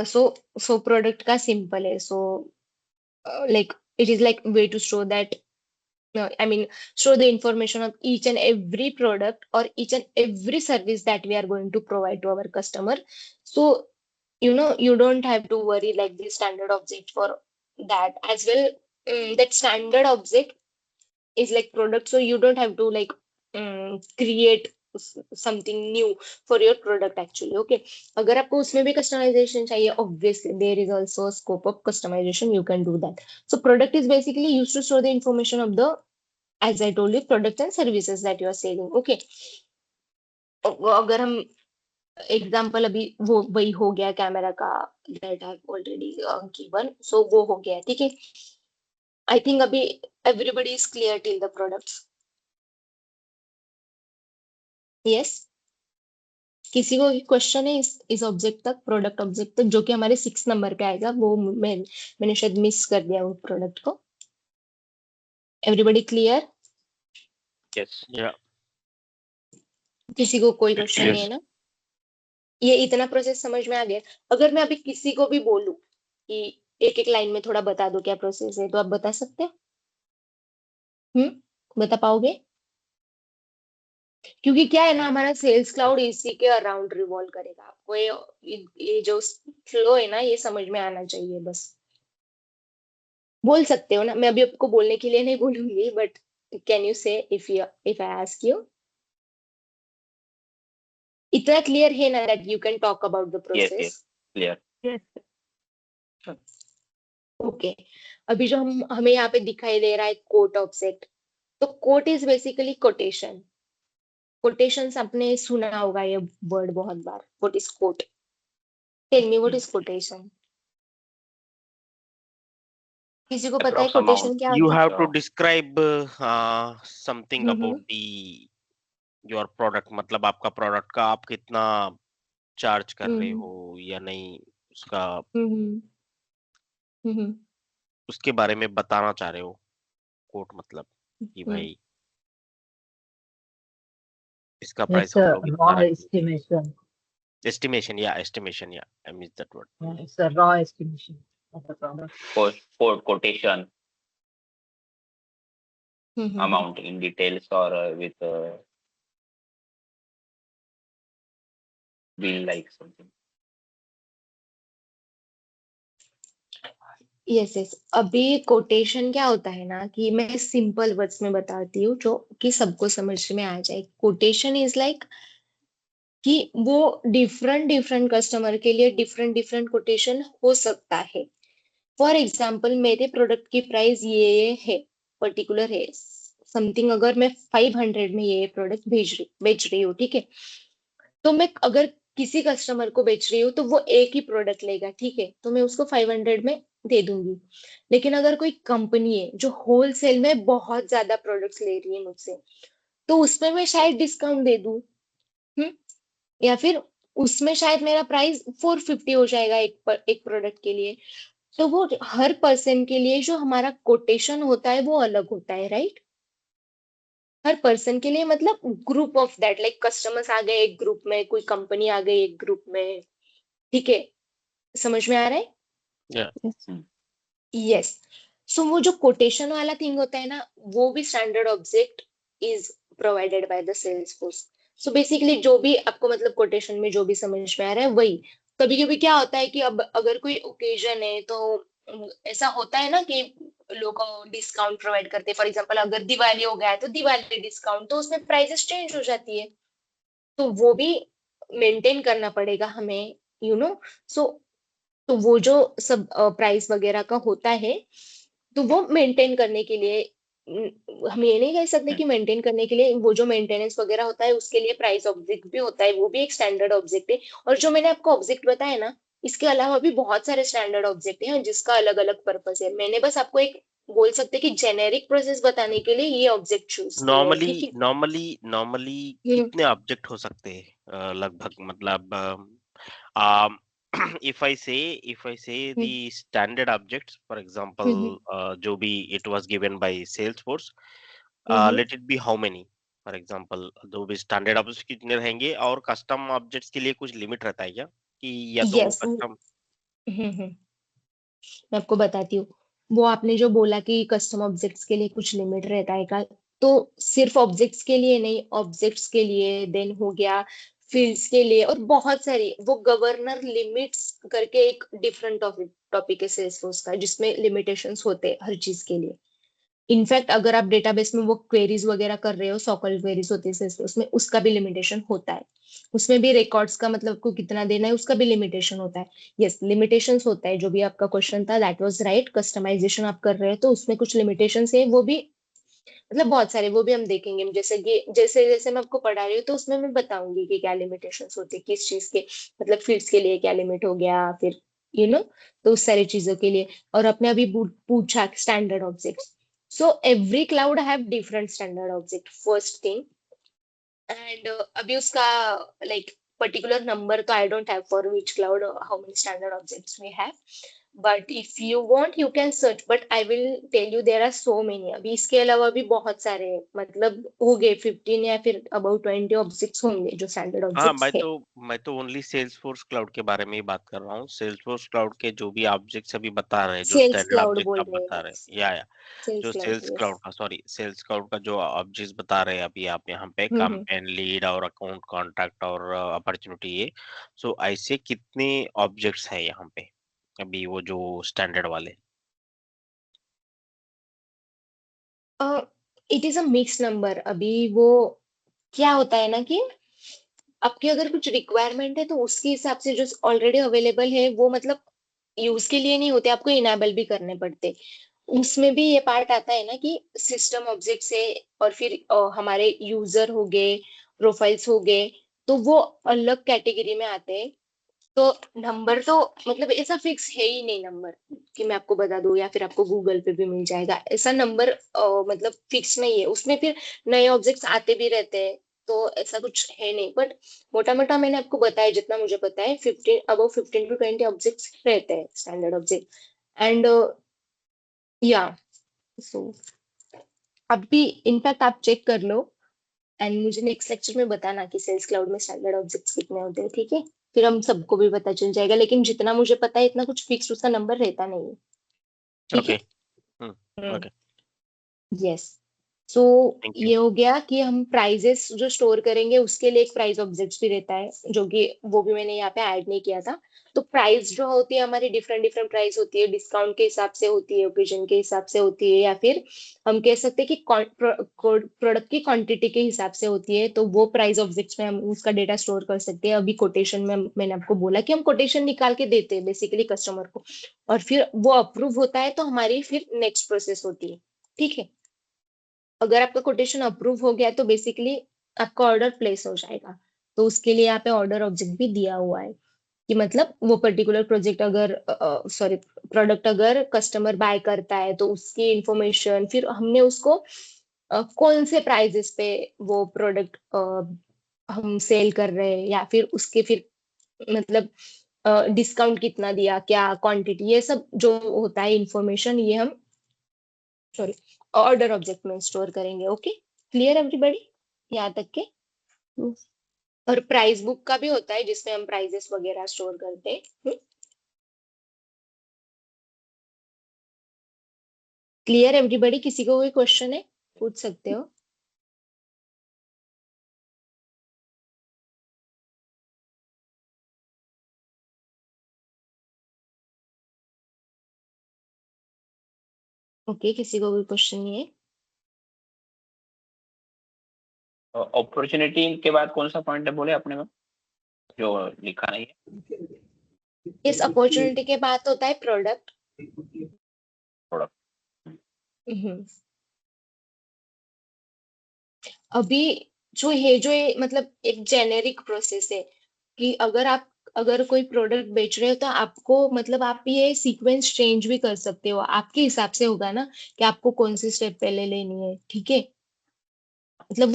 सो प्रोडक्ट का सिंपल है। So like it is like way to store that, I mean, store the information of each and every product or each and every service that we are going to provide to our customer. So, you don't have to worry like the standard object for that as well. That standard object is like product, so you don't have to like create something new for your product actually. Okay, अगर आपको उसमें भी customization चाहिए, obviously there is also a scope of customization, you can do that. So product is basically used to store the information of the, as I told you, products and services that you are selling. Okay, अगर हम example अभी वो वही हो गया camera का, that I already given, सो वो हो गया, ठीक है। आई थिंक अभी everybody is clear till the products. Yes, किसी को क्वेश्चन है इस ऑब्जेक्ट तक, प्रोडक्ट ऑब्जेक्ट तक, जो कि हमारे 6 नंबर पे आएगा, वो मैंने शायद मिस कर दिया वो प्रोडक्ट को। Everybody clear? यस। या किसी को कोई क्वेश्चन नहीं है Yes. ना? ये इतना प्रोसेस समझ में आ गया? अगर मैं अभी किसी को भी बोलूं कि एक एक लाइन में थोड़ा बता दो क्या प्रोसेस है, तो आप बता सकते हैं? बता पाओगे? क्योंकि क्या है ना, हमारा सेल्स क्लाउड इसी के अराउंड रिवॉल्व करेगा। आपको ये जो फ्लो है ना, ये समझ में आना चाहिए बस। बोल सकते हो ना, मैं अभी आपको बोलने के लिए नहीं बोलूंगी, but can you say if I ask you? इतना क्लियर है ना that you can talk about the yes, process? Yes, clear. Okay, अभी जो हमें यहाँ पे दिखाई दे रहा है कोट ऑब्जेक्ट, तो quote is basically quotation. Quotations आपने सुना होगा ये वर्ड बहुत बार, what is quote? Tell me what is quotation? किसी को पता है अप्रॉक्स कोटेशन अमाउंट। क्या you होता है? have to describe something hmm about the your product, मतलब आपका प्रोडक्ट का आप कितना चार्ज कर रहे हम्म हो या नहीं, उसका हम्म हम्म उसके बारे में बताना चाह रहे हो। कोट मतलब कि हम्म भाई इसका प्राइस It's हम a लोग इतना raw रखेंगे। estimation. एस्टिमेशन या I miss that word. It's a raw estimation of the product. Quotation amount in details or with bill like something. Yes yes, अभी कोटेशन क्या होता है ना, कि मैं सिंपल वर्ड्स में बताती हूँ जो कि सबको समझ में आ जाए। कोटेशन इज लाइक कि वो डिफरेंट डिफरेंट कस्टमर के लिए डिफरेंट डिफरेंट कोटेशन हो सकता है। फॉर एग्जाम्पल, मेरे प्रोडक्ट की प्राइस ये है, पर्टिकुलर है समथिंग, अगर मैं 500 में ये प्रोडक्ट बेच रही हूँ, ठीक है। तो मैं अगर किसी कस्टमर को बेच रही हूँ तो वो एक ही प्रोडक्ट लेगा, ठीक है, तो मैं उसको 500 में दे दूंगी। लेकिन अगर कोई कंपनी है जो होलसेल में बहुत ज्यादा प्रोडक्ट्स ले रही है मुझसे, तो उसमें मैं शायद डिस्काउंट दे दूं। हम्म या फिर उसमें शायद मेरा प्राइस 450 हो जाएगा एक प्रोडक्ट के लिए। तो वो हर पर्सन के लिए जो हमारा कोटेशन होता है वो अलग होता है, राइट? हर पर्सन के लिए मतलब group of that, like customers आ गए एक ग्रुप में, कोई कंपनी आ गई एक ग्रुप में, ठीक है? समझ में आ रहा है? Yeah. यस। सो वो जो कोटेशन वाला थिंग होता है ना, वो भी standard object is provided by the Salesforce. So basically जो भी आपको मतलब कोटेशन में जो भी समझ में आ रहा है वही। कभी कभी क्या होता है कि अब अगर कोई ओकेजन है तो ऐसा होता है ना कि लोग डिस्काउंट प्रोवाइड करते हैं। फॉर एग्जांपल अगर दिवाली हो गया है तो दिवाली डिस्काउंट, तो उसमें प्राइसेस चेंज हो जाती है, तो वो भी मेंटेन करना पड़ेगा हमें, यू नो। सो तो वो जो सब प्राइस वगैरह का होता है, तो वो मेंटेन करने के लिए हम ये नहीं कह सकते कि मेंटेन करने के लिए वो जो मेंटेनेंस वगैरह होता है उसके लिए प्राइस ऑब्जेक्ट भी होता है, वो भी एक स्टैंडर्ड ऑब्जेक्ट है। और जो मैंने आपको ऑब्जेक्ट बताया ना, इसके अलावा भी बहुत सारे स्टैंडर्ड ऑब्जेक्ट हैं जिसका अलग अलग पर्पस है। मैंने बस आपको एक बोल सकते कि जेनेरिक प्रोसेस बताने के लिए ये ऑब्जेक्ट चूज किया है, नॉर्मली ठीक है? नॉर्मली हम्म कितने ऑब्जेक्ट हो सकते हैं लगभग, मतलब um, if I say hmm the standard objects, for example, हम्म जो भी it was given by Salesforce, hmm let it be how many, for example, जो भी standard objects कितने रहेंगे, और custom objects के लिए कुछ लिमिट रहता है क्या, कि या तो यस। custom? मैं आपको बताती हूँ। वो आपने जो बोला कि कस्टम ऑब्जेक्ट्स के लिए कुछ लिमिट रहता है का, तो सिर्फ ऑब्जेक्ट्स के लिए नहीं, ऑब्जेक्ट्स के लिए देन हो गया, फील्ड्स के लिए, और बहुत सारी वो गवर्नर लिमिट्स करके एक डिफरेंट टॉपिक टॉपिक है सेल्सफोर्स का, जिसमें लिमिटेशंस होते हैं हर चीज के लिए। इनफैक्ट अगर आप डेटाबेस में वो क्वेरीज वगैरह कर रहे हो, सॉकल क्वेरीज होती है उसमें, उसका भी लिमिटेशन होता है। उसमें भी रिकॉर्ड्स का मतलब को कितना देना है उसका भी लिमिटेशन होता है। यस, लिमिटेशंस होता है। जो भी आपका क्वेश्चन था दैट वाज राइट, कस्टमाइजेशन आप कर रहे हो तो उसमें कुछ लिमिटेशंस है, वो भी मतलब बहुत सारे, वो भी हम देखेंगे। जैसे कि जैसे जैसे मैं आपको पढ़ा रही हूँ तो उसमें मैं बताऊंगी कि क्या लिमिटेशंस होती है किस चीज के, मतलब फील्ड्स के लिए क्या लिमिट हो गया, फिर तो उस सारी चीजों के लिए। और आपने अभी पूछा standard objects. So every cloud have different standard object, first thing. And अभी उसका like particular number तो I don't have for which cloud how many standard objects we have. But if you want you can search, but I will tell you there are so many। अभी इसके अलावा भी बहुत सारे मतलब हो गए 15 या फिर about 20 ऑब्जेक्ट्स होंगे जो स्टैंडर्ड हाँ, ऑब्जेक्ट्स है। मैं तो ओनली सेल्सफोर्स क्लाउड के बारे में ही बात कर रहा हूँ। सेल्सफोर्स क्लाउड के जो भी ऑब्जेक्ट्स अभी बता रहे हैं, जो सेल्स स्टैंडर्ड क्लाउड ऑब्जेक्ट बोल आप रहे बता हैं, रहे हैं, या सेल्स जो क्लाउड, सेल्स यस। क्लाउड का, सॉरी, सेल्स क्लाउड का जो ऑब्जेक्ट्स बता रहे हैं अभी आप यहाँ पे, हम्म। कैंपेन लीड और अकाउंट कॉन्टैक्ट और अपॉर्चुनिटी, ये सो ऐसे कितने ऑब्जेक्ट्स हैं यहाँ पे अभी, वो जो स्टैंडर्ड वाले? It is a mix number. अभी वो क्या होता है ना कि आपकी अगर कुछ रिक्वायरमेंट है तो उसके हिसाब से जो ऑलरेडी अवेलेबल है वो मतलब यूज के लिए नहीं होते, आपको इनेबल भी करने पड़ते। उसमें भी ये पार्ट आता है ना कि सिस्टम ऑब्जेक्ट्स है, और फिर हमारे यूजर हो गए, प्रोफाइल्स हो गए, तो वो अलग कैटेगरी में आते हैं। तो नंबर तो मतलब ऐसा फिक्स है ही नहीं नंबर कि मैं आपको बता दूं, या फिर आपको गूगल पे भी मिल जाएगा ऐसा नंबर, मतलब फिक्स नहीं है उसमें। फिर नए ऑब्जेक्ट्स आते भी रहते हैं, तो ऐसा कुछ है नहीं। बट मोटा मोटा मैंने आपको बताया जितना मुझे पता है, 15 अबव 15 टू 20 ऑब्जेक्ट्स रहते हैं स्टैंडर्ड ऑब्जेक्ट। एंड या सो अभी इनफैक्ट आप चेक कर लो एंड मुझे नेक्स्ट लेक्चर में बताना कि सेल्स क्लाउड में स्टैंडर्ड ऑब्जेक्ट्स कितने होते हैं, ठीक है? फिर हम सबको भी पता चल जाएगा, लेकिन जितना मुझे पता है इतना कुछ फिक्स उसका नंबर रहता नहीं है, ठीक ओके। है? Hmm. Okay, yes. So thank you. ये हो गया कि हम प्राइजेस जो स्टोर करेंगे उसके लिए एक प्राइस ऑब्जेक्ट भी रहता है, जो कि वो भी मैंने यहाँ पे ऐड नहीं किया था। तो प्राइस जो होती है हमारी डिफरेंट डिफरेंट प्राइस होती है, डिस्काउंट के हिसाब से होती है, ओकेजन के हिसाब से होती है, या फिर हम कह सकते हैं कि प्रोडक्ट की क्वांटिटी के हिसाब से होती है। तो वो प्राइस ऑब्जेक्ट्स में हम उसका डेटा स्टोर कर सकते हैं। अभी कोटेशन में मैंने आपको बोला कि हम कोटेशन निकाल के देते हैं बेसिकली कस्टमर को, और फिर वो अप्रूव होता है तो हमारी फिर नेक्स्ट प्रोसेस होती है, ठीक है? अगर आपका कोटेशन अप्रूव हो गया तो बेसिकली आपका ऑर्डर प्लेस हो जाएगा। तो उसके लिए यहाँ पे ऑर्डर ऑब्जेक्ट भी दिया हुआ है कि मतलब वो पर्टिकुलर प्रोजेक्ट अगर सॉरी प्रोडक्ट अगर कस्टमर बाय करता है तो उसकी इंफॉर्मेशन, फिर हमने उसको कौन से प्राइजेस पे वो प्रोडक्ट हम सेल कर रहे हैं, या फिर उसके फिर मतलब डिस्काउंट कितना दिया, क्या क्वांटिटी, ये सब जो होता है इंफॉर्मेशन, ये हम सॉरी ऑर्डर ऑब्जेक्ट में स्टोर करेंगे। ओके, क्लियर एवरीबॉडी यहाँ तक के? और प्राइस बुक का भी होता है जिसमें हम प्राइजेस वगैरह स्टोर करते हैं। Clear everybody? किसी को कोई क्वेश्चन है, पूछ सकते हो। ओके, किसी को कोई क्वेश्चन नहीं है। अपॉर्चुनिटी के बाद कौन सा पॉइंट है बोले अपने में, जो लिखा नहीं है? इस अपॉर्चुनिटी के बाद होता है प्रोडक्ट। प्रोडक्ट। अभी जो ये मतलब एक जेनेरिक प्रोसेस है कि अगर कोई प्रोडक्ट बेच रहे हो तो आपको मतलब आप ये सीक्वेंस चेंज भी कर सकते हो, आपके हिसाब से होगा ना कि आपको कौन सी स्टेप पहले लेनी है। ठीक है, मतलब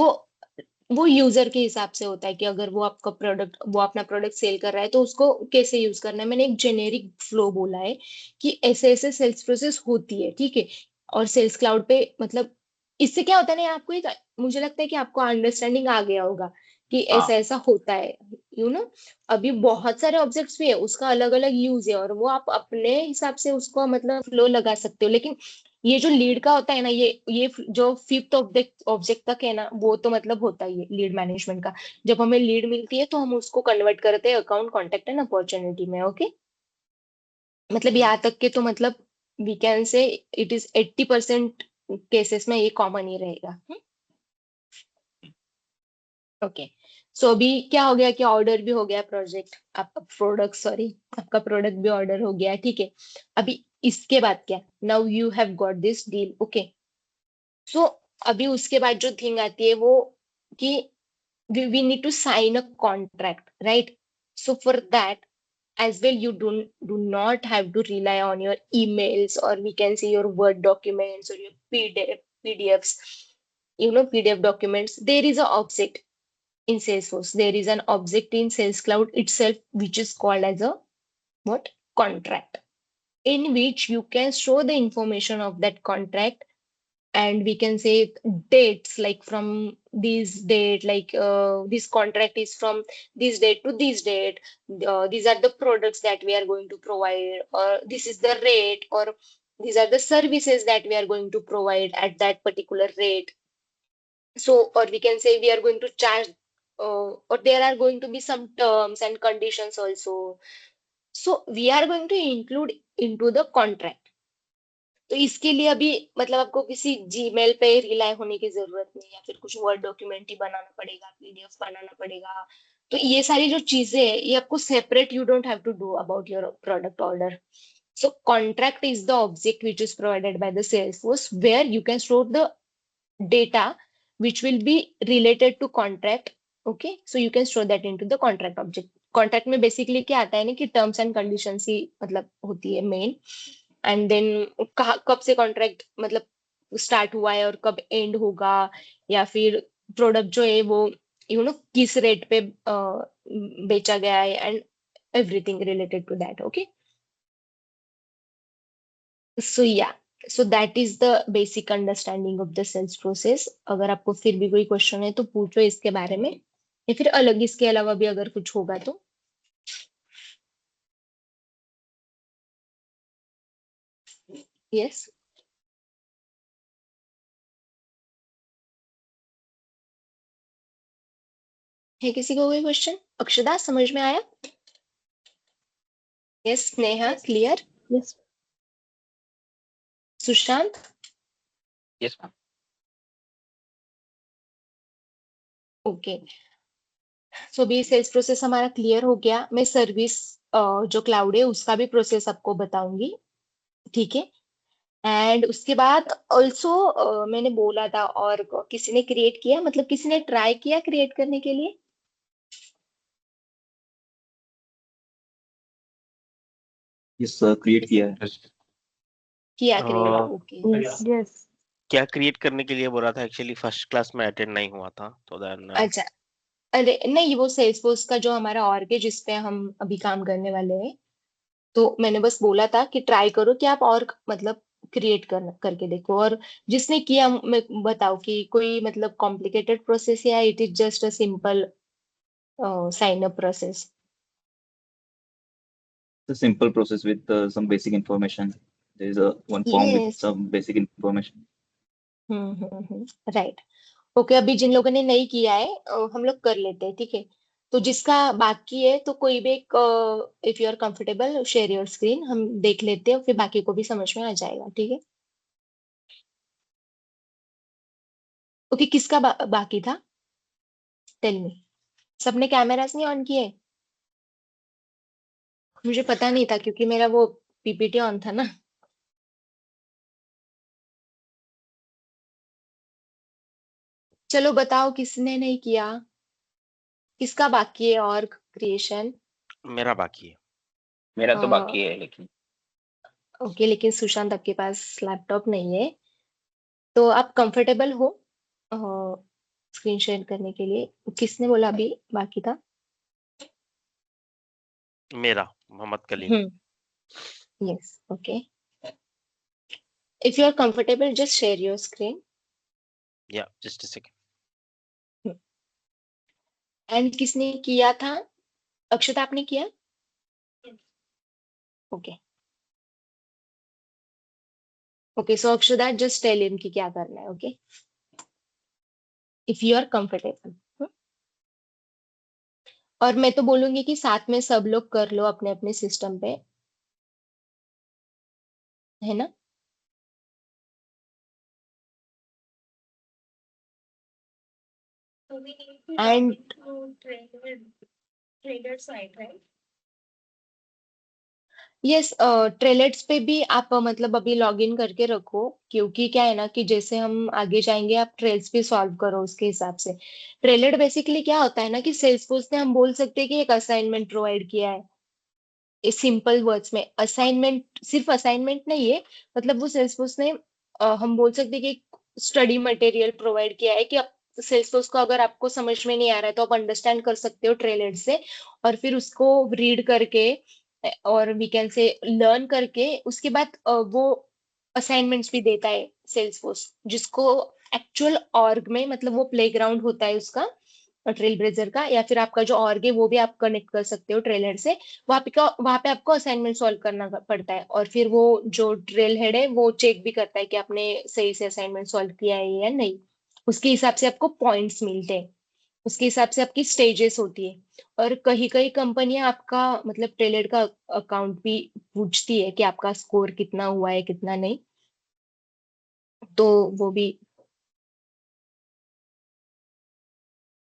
वो यूजर के हिसाब से होता है कि अगर वो अपना प्रोडक्ट सेल कर रहा है तो उसको कैसे यूज करना है। मैंने एक जेनेरिक फ्लो बोला है कि ऐसे ऐसे सेल्स प्रोसेस होती है। ठीक है, और सेल्स क्लाउड पे मतलब इससे क्या होता है ना, आपको एक मुझे लगता है कि आपको अंडरस्टैंडिंग आ गया होगा कि ऐसा हाँ ऐसा होता है। अभी बहुत सारे ऑब्जेक्ट्स भी है, उसका अलग अलग यूज है और वो आप अपने हिसाब से उसको मतलब फ्लो लगा सकते हो। लेकिन ये जो लीड का होता है ना, ये जो फिफ्थ ऑब्जेक्ट ऑब्जेक्ट तक है ना, वो तो मतलब होता ही है लीड मैनेजमेंट का। जब हमें लीड मिलती है तो हम उसको कन्वर्ट करते हैं अकाउंट, कॉन्टेक्ट एंड अपॉर्चुनिटी में। ओके, मतलब यहाँ तक के तो मतलब we can say it is 80% cases में ये कॉमन ही रहेगा। ओके, सो अभी क्या हो गया कि ऑर्डर भी हो गया, प्रोजेक्ट आपका प्रोडक्ट सॉरी आपका प्रोडक्ट भी ऑर्डर हो गया। ठीक है, अभी इसके बाद क्या, now you have got this deal. Okay, so अभी उसके बाद जो थिंग आती है वो कि we need to sign a contract, right? So for that as well, you do not have to rely on your emails, or we can say your Word documents or your PDFs, PDF documents. There is an object in Salesforce. There is an object in Sales Cloud itself, which is called as a what? Contract, in which you can show the information of that contract, and we can say dates like from this date, like this contract is from this date to this date. These are the products that we are going to provide, or this is the rate, or these are the services that we are going to provide at that particular rate. So, or we can say we are going to charge, or there are going to be some terms and conditions also. So we are going to include into the contract. तो इसके लिए अभी मतलब आपको किसी Gmail पे rely होने की जरूरत नहीं, या फिर कुछ वर्ड डॉक्यूमेंट ही बनाना पड़ेगा, पीडीएफ बनाना पड़ेगा। तो ये सारी जो चीजें है ये आपको separate, you don't have to do about your product order. So contract is the object which is provided by the Salesforce, where you can store the data which will be related to contract. Okay, so you can store that into the contract object. Contract में basically क्या आता है ना कि terms and conditions ही मतलब होती है main, and then कब से कॉन्ट्रैक्ट मतलब स्टार्ट हुआ है और कब एंड होगा, या फिर प्रोडक्ट जो है वो किस रेट पे बेचा गया है, and everything related to that. Okay, so या so that is the basic understanding of the sales process. अगर आपको फिर भी कोई क्वेश्चन है तो पूछो इसके बारे में, या फिर अलग इसके अलावा भी अगर कुछ होगा तो। यस, है किसी को कोई क्वेश्चन? अक्षदा समझ में आया? Yes, Sneha clear? Yes. Sushant? Yes ma'am. Okay, so अभी सेल्स प्रोसेस हमारा क्लियर हो गया। मैं सर्विस जो क्लाउड है उसका भी प्रोसेस आपको बताऊंगी। ठीक है, एंड उसके बाद ऑल्सो मैंने बोला था, और किसी ने क्रिएट किया, मतलब किसी ने ट्राई किया क्रिएट करने के लिए? Yes, create किया है. Yes. किया क्रिएट? अ, ओके, Yes. Yes. क्या क्रिएट करने के लिए बोला था? एक्चुअली फर्स्ट क्लास में अटेंड नहीं हुआ था, तो देन अच्छा अरे नहीं, वो सेल्सफोर्स का जो हमारा ऑर्ग है जिसपे हम अभी काम करने वाले हैं, तो मैंने बस बोला था कि ट्राई करो कि आप और मतलब क्रिएट करके देखो। और जिसने किया मैं बताओ कि कोई मतलब कॉम्प्लिकेटेड प्रोसेस या it is just a simple sign up process. It's a simple process with some basic information. There is a one form with yes. some basic information. Right. Okay, अभी जिन लोगों ने नहीं किया है हम लोग कर लेते हैं, ठीक है। तो जिसका बाकी है तो कोई भी एक, if you are comfortable share your screen, हम देख लेते हैं फिर बाकी को भी समझ में आ जाएगा, ठीक है। ओके, किसका बाकी था? Tell me. सबने कैमरास नहीं ऑन किए? मुझे पता नहीं था क्योंकि मेरा वो पीपीटी ऑन था ना। चलो बताओ किसने नहीं किया, किसका बाकी है और क्रिएशन? मेरा बाकी है। मेरा तो बाकी है लेकिन। ओके, लेकिन सुशांत आपके पास लैपटॉप नहीं है, तो आप कंफर्टेबल हो स्क्रीन शेयर करने के लिए? किसने बोला अभी बाकी था? मेरा Mohammed Kaleem. Yes, okay. If you are comfortable just share your screen. या जस्ट अ सेकंड। एंड किसने किया था? अक्षता आपने किया? Okay. Okay, so Akshata just tell him कि क्या करना है, okay, if you are comfortable. और मैं तो बोलूंगी कि साथ में सब लोग कर लो अपने अपने सिस्टम पे, है ना। So we need to And- log into trader site, right? Yes, ट्रेलेट्स पे भी आप मतलब अभी लॉग इन करके रखो, क्योंकि क्या है ना कि जैसे हम आगे जाएंगे आप ट्रेल्स भी सॉल्व करो उसके हिसाब से। ट्रेलेट बेसिकली क्या होता है ना कि सेल्सफोर्स ने हम बोल सकते हैं कि एक असाइनमेंट प्रोवाइड किया है। इस सिंपल वर्ड्स में असाइनमेंट सिर्फ असाइनमेंट नहीं है, मतलब वो सेल्सफोर्स ने हम बोल सकते हैं कि स्टडी मटेरियल प्रोवाइड किया है कि आप सेल्सफोर्स को अगर आपको समझ में नहीं आ रहा है तो आप अंडरस्टैंड कर सकते हो ट्रेलर से, और फिर उसको रीड करके और वी कैन से लर्न करके उसके बाद वो असाइनमेंट्स भी देता है सेल्सफोर्स, जिसको एक्चुअल ऑर्ग में मतलब वो प्लेग्राउंड होता है उसका, ट्रेल ब्लेजर का, या फिर आपका जो ऑर्ग है वो भी आप कनेक्ट कर सकते हो ट्रेलर से। वहां पे आपको असाइनमेंट सॉल्व करना पड़ता है, और फिर वो जो ट्रेल हेड है वो चेक भी करता है कि आपने सही से असाइनमेंट सॉल्व किया है या नहीं। उसके हिसाब से आपको पॉइंट्स मिलते हैं, उसके हिसाब से आपकी स्टेजेस होती है। और कहीं कहीं कंपनियां आपका मतलब ट्रेलर का अकाउंट भी पूछती है कि आपका स्कोर कितना हुआ है कितना नहीं, तो वो भी।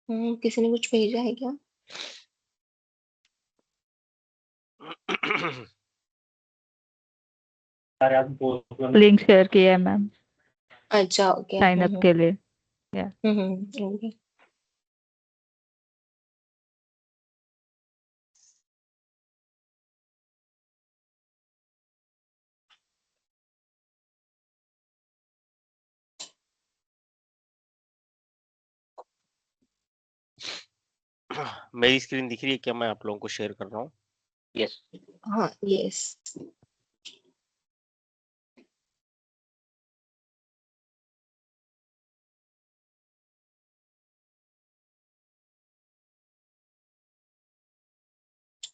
किसी ने कुछ भेजा है क्या? लिंक शेयर किया है मैम अच्छा, ओके। साइन अप के लिए। या ओके। मेरी स्क्रीन दिख रही है क्या? मैं आप लोगों को शेयर कर रहा हूँ। यस। हाँ, yes.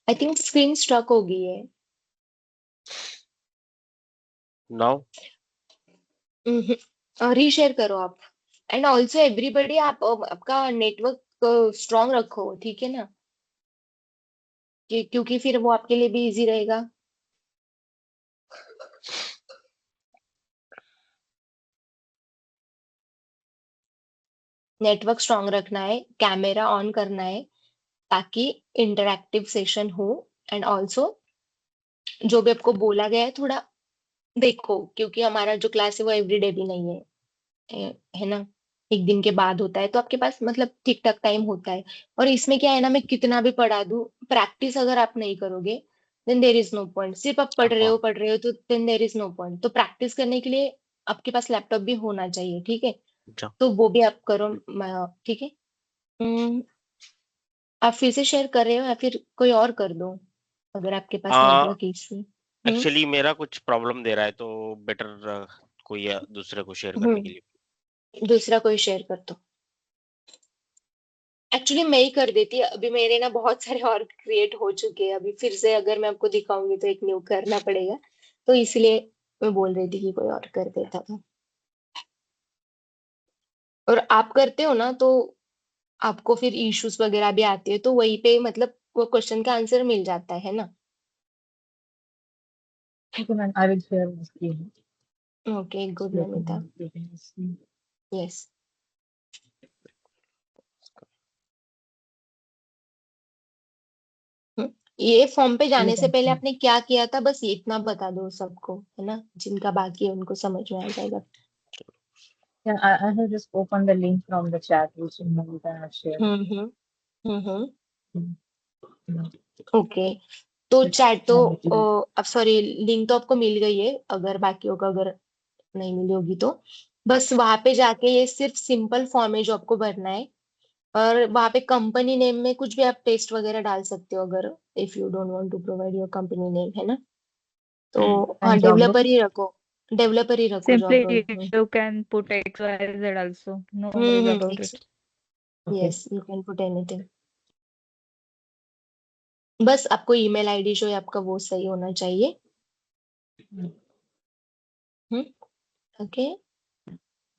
I think screen struck हो गई है। नाउ रीशेयर करो आप। एंड ऑल्सो एवरीबडी आप आपका नेटवर्क स्ट्रांग रखो, ठीक है ना, क्योंकि फिर वो आपके लिए भी इजी रहेगा। नेटवर्क स्ट्रांग रखना है, कैमरा ऑन करना है ताकि इंटरैक्टिव सेशन हो। एंड ऑल्सो जो भी आपको बोला गया है थोड़ा देखो, क्योंकि हमारा जो क्लास है वो एवरीडे भी नहीं है, है ना, एक दिन के बाद होता है, तो आपके पास मतलब ठीक ठाक टाइम होता है। और इसमें क्या है ना, मैं कितना भी पढ़ा दूं, प्रैक्टिस अगर आप नहीं करोगे then there is no point. सिर्फ आप हाँ पढ़ रहे हो तो then there is no point. तो प्रैक्टिस करने के लिए आपके पास लैपटॉप भी होना चाहिए, ठीक है। अच्छा। तो वो भी आप करो, ठीक है। आप फिर से शेयर कर रहे हो या फिर कोई और कर दो अगर आपके पास आ, नेटवर्क इशू। एक्चुअली मेरा कुछ प्रॉब्लम दे रहा है तो बेटर कोई दूसरे को शेयर करने के लिए। दूसरा कोई शेयर कर दो। एक्चुअली मैं ही कर देती, अभी मेरे ना बहुत सारे और क्रिएट हो चुके हैं, अभी फिर से अगर मैं आपको दिखाऊंगी तो एक न्यू करना पड़ेगा, तो इसलिए मैं बोल रही थी कि कोई और कर देता था। और आप करते हो ना तो आपको फिर इश्यूज वगैरह भी आती है, तो वहीं पे मतलब वो क्वेश्चन का आंसर मिल जाता है ना। Okay, man, I will share the screen. Okay, good You Namita. you can see. Yes. ये फॉर्म पे You जाने से can पहले see. आपने क्या किया था, बस ये इतना बता दो सबको, है ना, जिनका बाकी है उनको समझ में आ जाएगा। Yeah, I have just opened the link from the chat which Namita has shared. Hmm hmm Mm. Okay. तो चैट तो Namita. अब सॉरी, लिंक तो आपको मिल गई है, अगर बाकियों को अगर नहीं मिली होगी तो बस वहां पे जाके ये सिर्फ सिंपल फॉर्म है जो आपको भरना है। और वहां पे कंपनी नेम में कुछ भी आप टेस्ट वगैरह डाल सकते हो, अगर if you don't want to provide your company name, है ना। तो हाँ, And job डेवलपर role? ही रखो, डेवलपर ही रखो job role. Simply you can put XYZ also. No worries about it. Okay. Yes, you can put anything. बस आपको ईमेल आईडी जो है आपका वो सही होना चाहिए। Mm. हम्म ओके,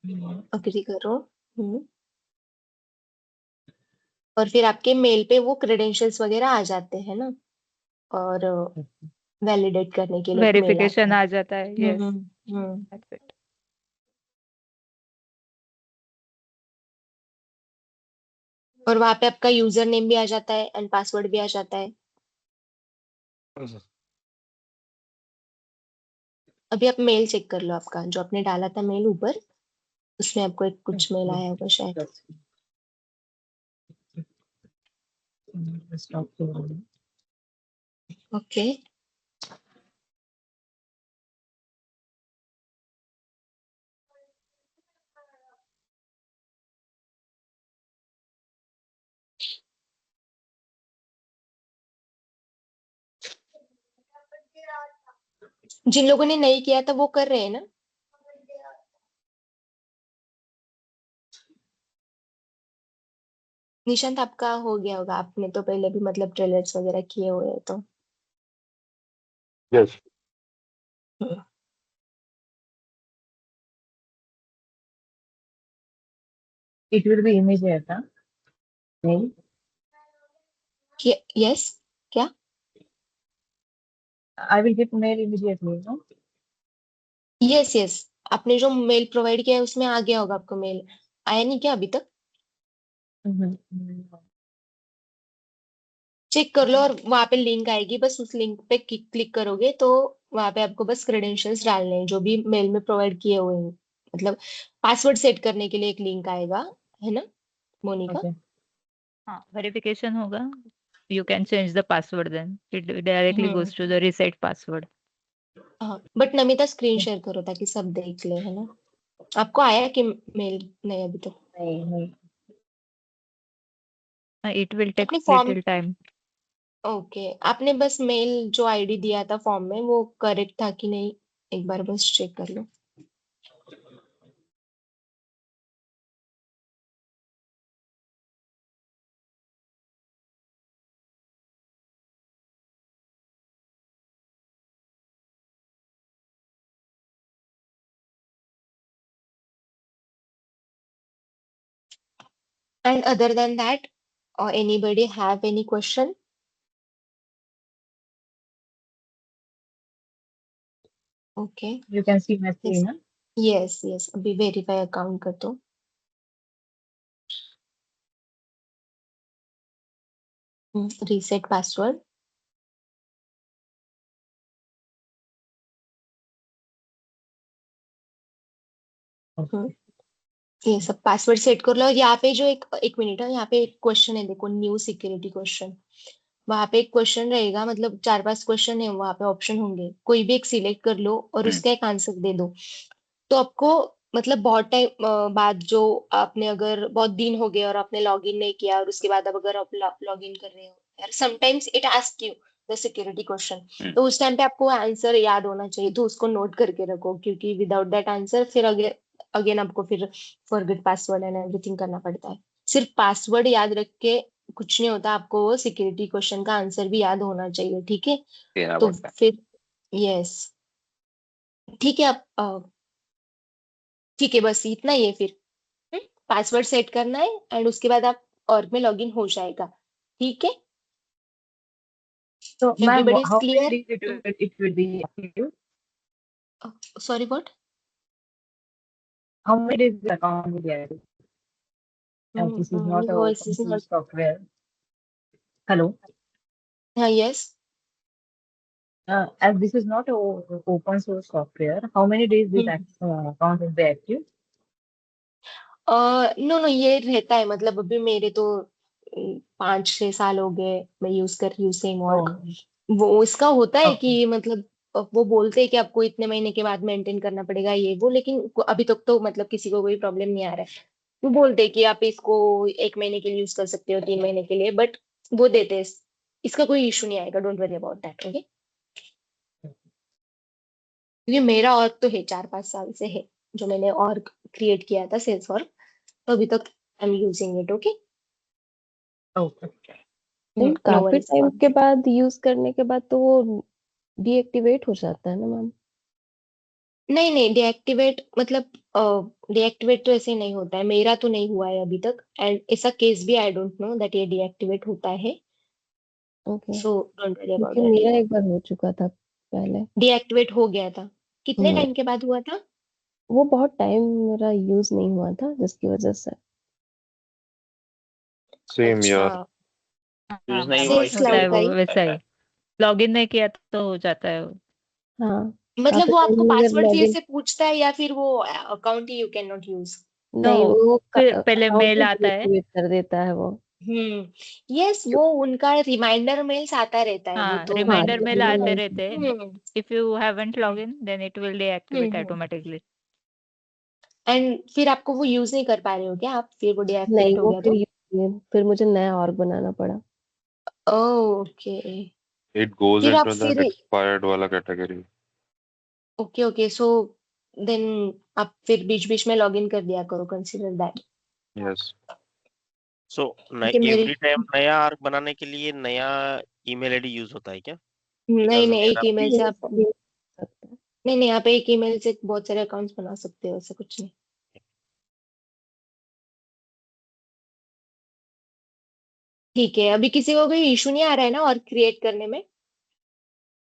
Mm. अग्री करो। हम्म और फिर आपके मेल पे वो क्रेडेंशियल्स वगैरह आ जाते हैं ना, और वैलिडेट करने के लिए एक मेल आता Verification है। आ जाता है. Yes, hmm that's it. और वहां पे आपका यूजर नेम भी आ जाता है एंड पासवर्ड भी आ जाता है। अभी आप मेल चेक कर लो, आपका जो आपने डाला था मेल ऊपर, उसमें आपको एक कुछ मेल आया होगा शायद। That's stop here. ओके, जिन लोगों ने नहीं किया था वो कर रहे हैं ना। निशांत, आपका हो गया होगा, आपने तो पहले भी मतलब ट्रेलर्स वगैरह किए हुए हैं तो। Yes. Hmm, It will be immediate, huh? Mail. Yes, क्या? I will get mail immediately, no? Yes yes, आपने जो मेल प्रोवाइड किया है उसमें आ गया होगा आपको मेल। आया नहीं क्या अभी तक? Mm-hmm. चेक कर लो, और वहां पे लिंक आएगी, बस उस लिंक पे क्लिक करोगे तो वहां पे आपको बस क्रेडेंशियल्स डालने हैं जो भी मेल में प्रोवाइड किए हुए हैं। मतलब पासवर्ड सेट करने के लिए एक लिंक आएगा, है ना मोनिका। Okay. हाँ, verification होगा. You can change the password then. It directly hmm goes to the reset password. हाँ, बट नमिता स्क्रीन शेयर करो ताकि सब देख ले, है ना। आपको आया कि मेल नहीं अभी तक? नहीं नहीं. It will take अपने फॉर्म, little time. ओके, आपने बस मेल जो आईडी दिया था फॉर्म में वो करेक्ट था कि नहीं, एक बार बस चेक कर लो। And other than that, or anybody have any question? Okay. You can see my Yes. screen, huh? Yes, yes. अभी वेरीफाई अकाउंट कर दो। Reset password. ये सब पासवर्ड सेट कर लो। और यहाँ पे जो एक एक मिनट है, यहाँ पे एक क्वेश्चन है, देखो, न्यू सिक्योरिटी क्वेश्चन। वहां पे एक क्वेश्चन रहेगा, मतलब 4-5 क्वेश्चन है, वहां पे ऑप्शन होंगे, कोई भी एक सिलेक्ट कर लो और हम्म उसका एक आंसर दे दो। तो आपको मतलब बहुत टाइम बाद जो आपने अगर बहुत दिन हो गए और आपने लॉग इन नहीं किया और उसके बाद अब अगर आप लॉग इन कर रहे हो यार sometimes it ask you the security question, तो उस टाइम पे आपको आंसर याद होना चाहिए, तो उसको नोट करके रखो क्योंकि विदाउट दैट आंसर फिर अगेन अगेन आपको फिर फॉरगेट पासवर्ड एंड एवरीथिंग करना पड़ता है। सिर्फ पासवर्ड याद रख के कुछ नहीं होता, आपको वो सिक्योरिटी क्वेश्चन का आंसर भी याद होना चाहिए, ठीक है? देना तो पड़ता है। फिर यस ठीक है, आप ठीक है, बस इतना ही है फिर। पासवर्ड सेट करना है एंड उसके बाद आप और में लॉगिन हो जाएगा, ठीक है? So, ma'am, everybody is how many clear? days it will be active? Sorry what? How many days the account will be active? As this is not a voice open is not, source software. Hello. हाँ yes. As this is not a open source software, how many days this account will be active? No no ये रहता है, मतलब अभी मेरे तो 5-6 साल हो गए मैं यूज कर रही हूँ सेम वर्क। Oh, वो इसका होता है okay. कि मतलब वो बोलते हैं कि आपको इतने महीने के बाद मेंटेन करना पड़ेगा ये वो, लेकिन अभी तक तो मतलब किसी को कोई प्रॉब्लम नहीं आ रहा है। वो बोलते हैं कि आप इसको 1 महीने के लिए यूज कर सकते हो, 3 महीने के लिए, बट वो देते हैं, इसका कोई इशू नहीं आएगा, don't worry about that, okay? क्योंकि मेरा ऑर्ग तो है 4-5 साल से है, जो मैंने ऑर्ग क्रिएट किया था सेल्स ऑर्ग, तो अभी तक I am using it, okay? Okay. लेकिन नो काफी वरीज टाइम अबाउट के दैट। बाद यूज करने के बाद तो वो डीएक्टिवेट हो जाता है ना मैम? नहीं नहीं, डीएक्टिवेट मतलब डीएक्टिवेट तो ऐसे नहीं होता है, मेरा तो नहीं हुआ है अभी तक, एंड ऐसा केस भी आई डोंट नो दैट ये डीएक्टिवेट होता है, okay, so don't worry about क्योंकि दैट। मेरा एक बार हो चुका था पहले। डीएक्टिवेट हो गया था? कितने हम्म, टाइम के बाद हुआ था? वो बहुत टाइम मेरा यूज नहीं हुआ था जिसकी वजह से। सेम अच्छा, यार। यूज हाँ नहीं हाँ हुआ सेल्स होता इसलिए है क्लाउड का वो ही? वैसा ऐसा ही। है। लॉगिन नहीं किया तो हो जाता है वो। हाँ, मतलब काफी वो आपको टाइम अगर पासवर्ड फिर लॉगिन, से पूछता है या फिर वो अकाउंट ही यू कैन नॉट यूज? नो, नहीं वो फिर पहले अकाउंट मेल ही आता है। डीएक्टिवेट कर देता है वो। यस, वो उनका रिमाइंडर मेल्स आता रहता है, वो हाँ, तो हाँ, रिमाइंडर मेल रिमाइंडर आते मेल। रहते हैं। Hmm if you haven't log in then it will deactivate hmm automatically. And फिर आपको वो यूज नहीं कर पा रहे हो क्या आप, फिर वो नहीं डीएक्टिवेट हो वो गया फिर तो? फिर मुझे नया ऑर्ग बनाना पड़ा। ओके, It goes फिर आप into that फिर expired वाला category. Okay okay, so then आप फिर बीच बीच में लॉग इन कर दिया करो, कंसीडर दैट। Yes. सो क्योंकि मेरे एवरी टाइम नया आर्क बनाने के लिए नया ईमेल आईडी यूज होता है क्या? नहीं बिकॉज नहीं, एक मेरा ईमेल से आप भी हो सकता है। नहीं नहीं, आप एक ईमेल से बहुत सारे अकाउंट्स बना सकते हो, ऐसा कुछ नहीं। ठीक है, अभी किसी को कोई इशू नहीं आ रहा है ना और क्रिएट करने में?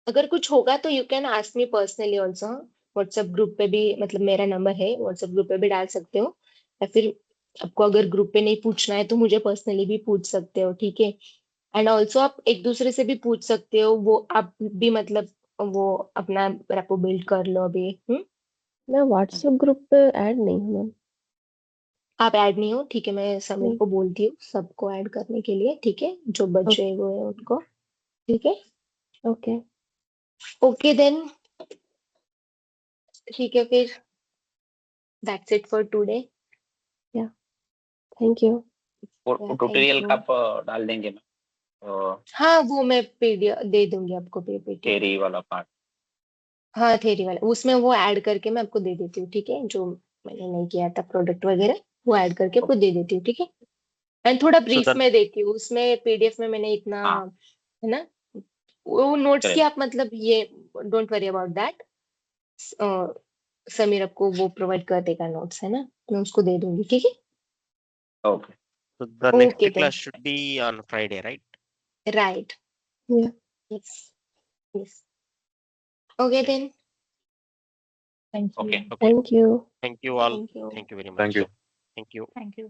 अगर कुछ होगा तो you can ask me personally also, WhatsApp group पे भी, मतलब मेरा नंबर है, व्हाट्सएप ग्रुप पे भी डाल सकते हो, या फिर आपको अगर ग्रुप पे नहीं पूछना है तो मुझे पर्सनली भी पूछ सकते हो, ठीक है? एंड ऑल्सो आप एक दूसरे से भी पूछ सकते हो, वो आप भी मतलब वो अपना रेपो बिल्ड कर लो अभी। मैं व्हाट्सएप ग्रुप पे ऐड नहीं हूँ मैम। आप ऐड नहीं हो, ठीक है, मैं समीर नहीं। को बोलती हूँ सबको ऐड करने के लिए, ठीक है, जो बच्चे वो है उनको, ठीक है? ओके, ओके देन, ठीक है फिर, दैट्स इट फॉर टुडे। या थैंक यू। और थैंक ट्यूटोरियल यू। कब डाल देंगे मैं? हाँ वो मैं पीडीएफ दे दूंगी आपको, पीपीटी। थ्योरी वाला पार्ट। हाँ थेरी वाला, उसमें वो ऐड करके मैं आपको दे देती हूँ, ठीक है, जो मैंने नहीं किया था प्रोडक्ट वगैरह, वो ऐड करके आपको दे देती हूँ, ठीक है? एंड थोड़ा सो ब्रीफ द में देती हूँ, उसमें पीडीएफ में मैंने इतना, हाँ है ना, वो नोट्स की करेक्ट। आप मतलब ये don't worry about that, Sameer आपको वो प्रोवाइड कर देगा नोट्स, है ना, मैं उसको दे दूंगी, ठीक है? Okay So the okay next then, class should be on Friday, right? Right, या yes yes, okay then, Thank you. Okay. Okay. Thank you. Thank you all. Thank you. Thank you very Thank much. you. Thank you. Thank you.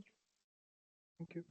Thank you.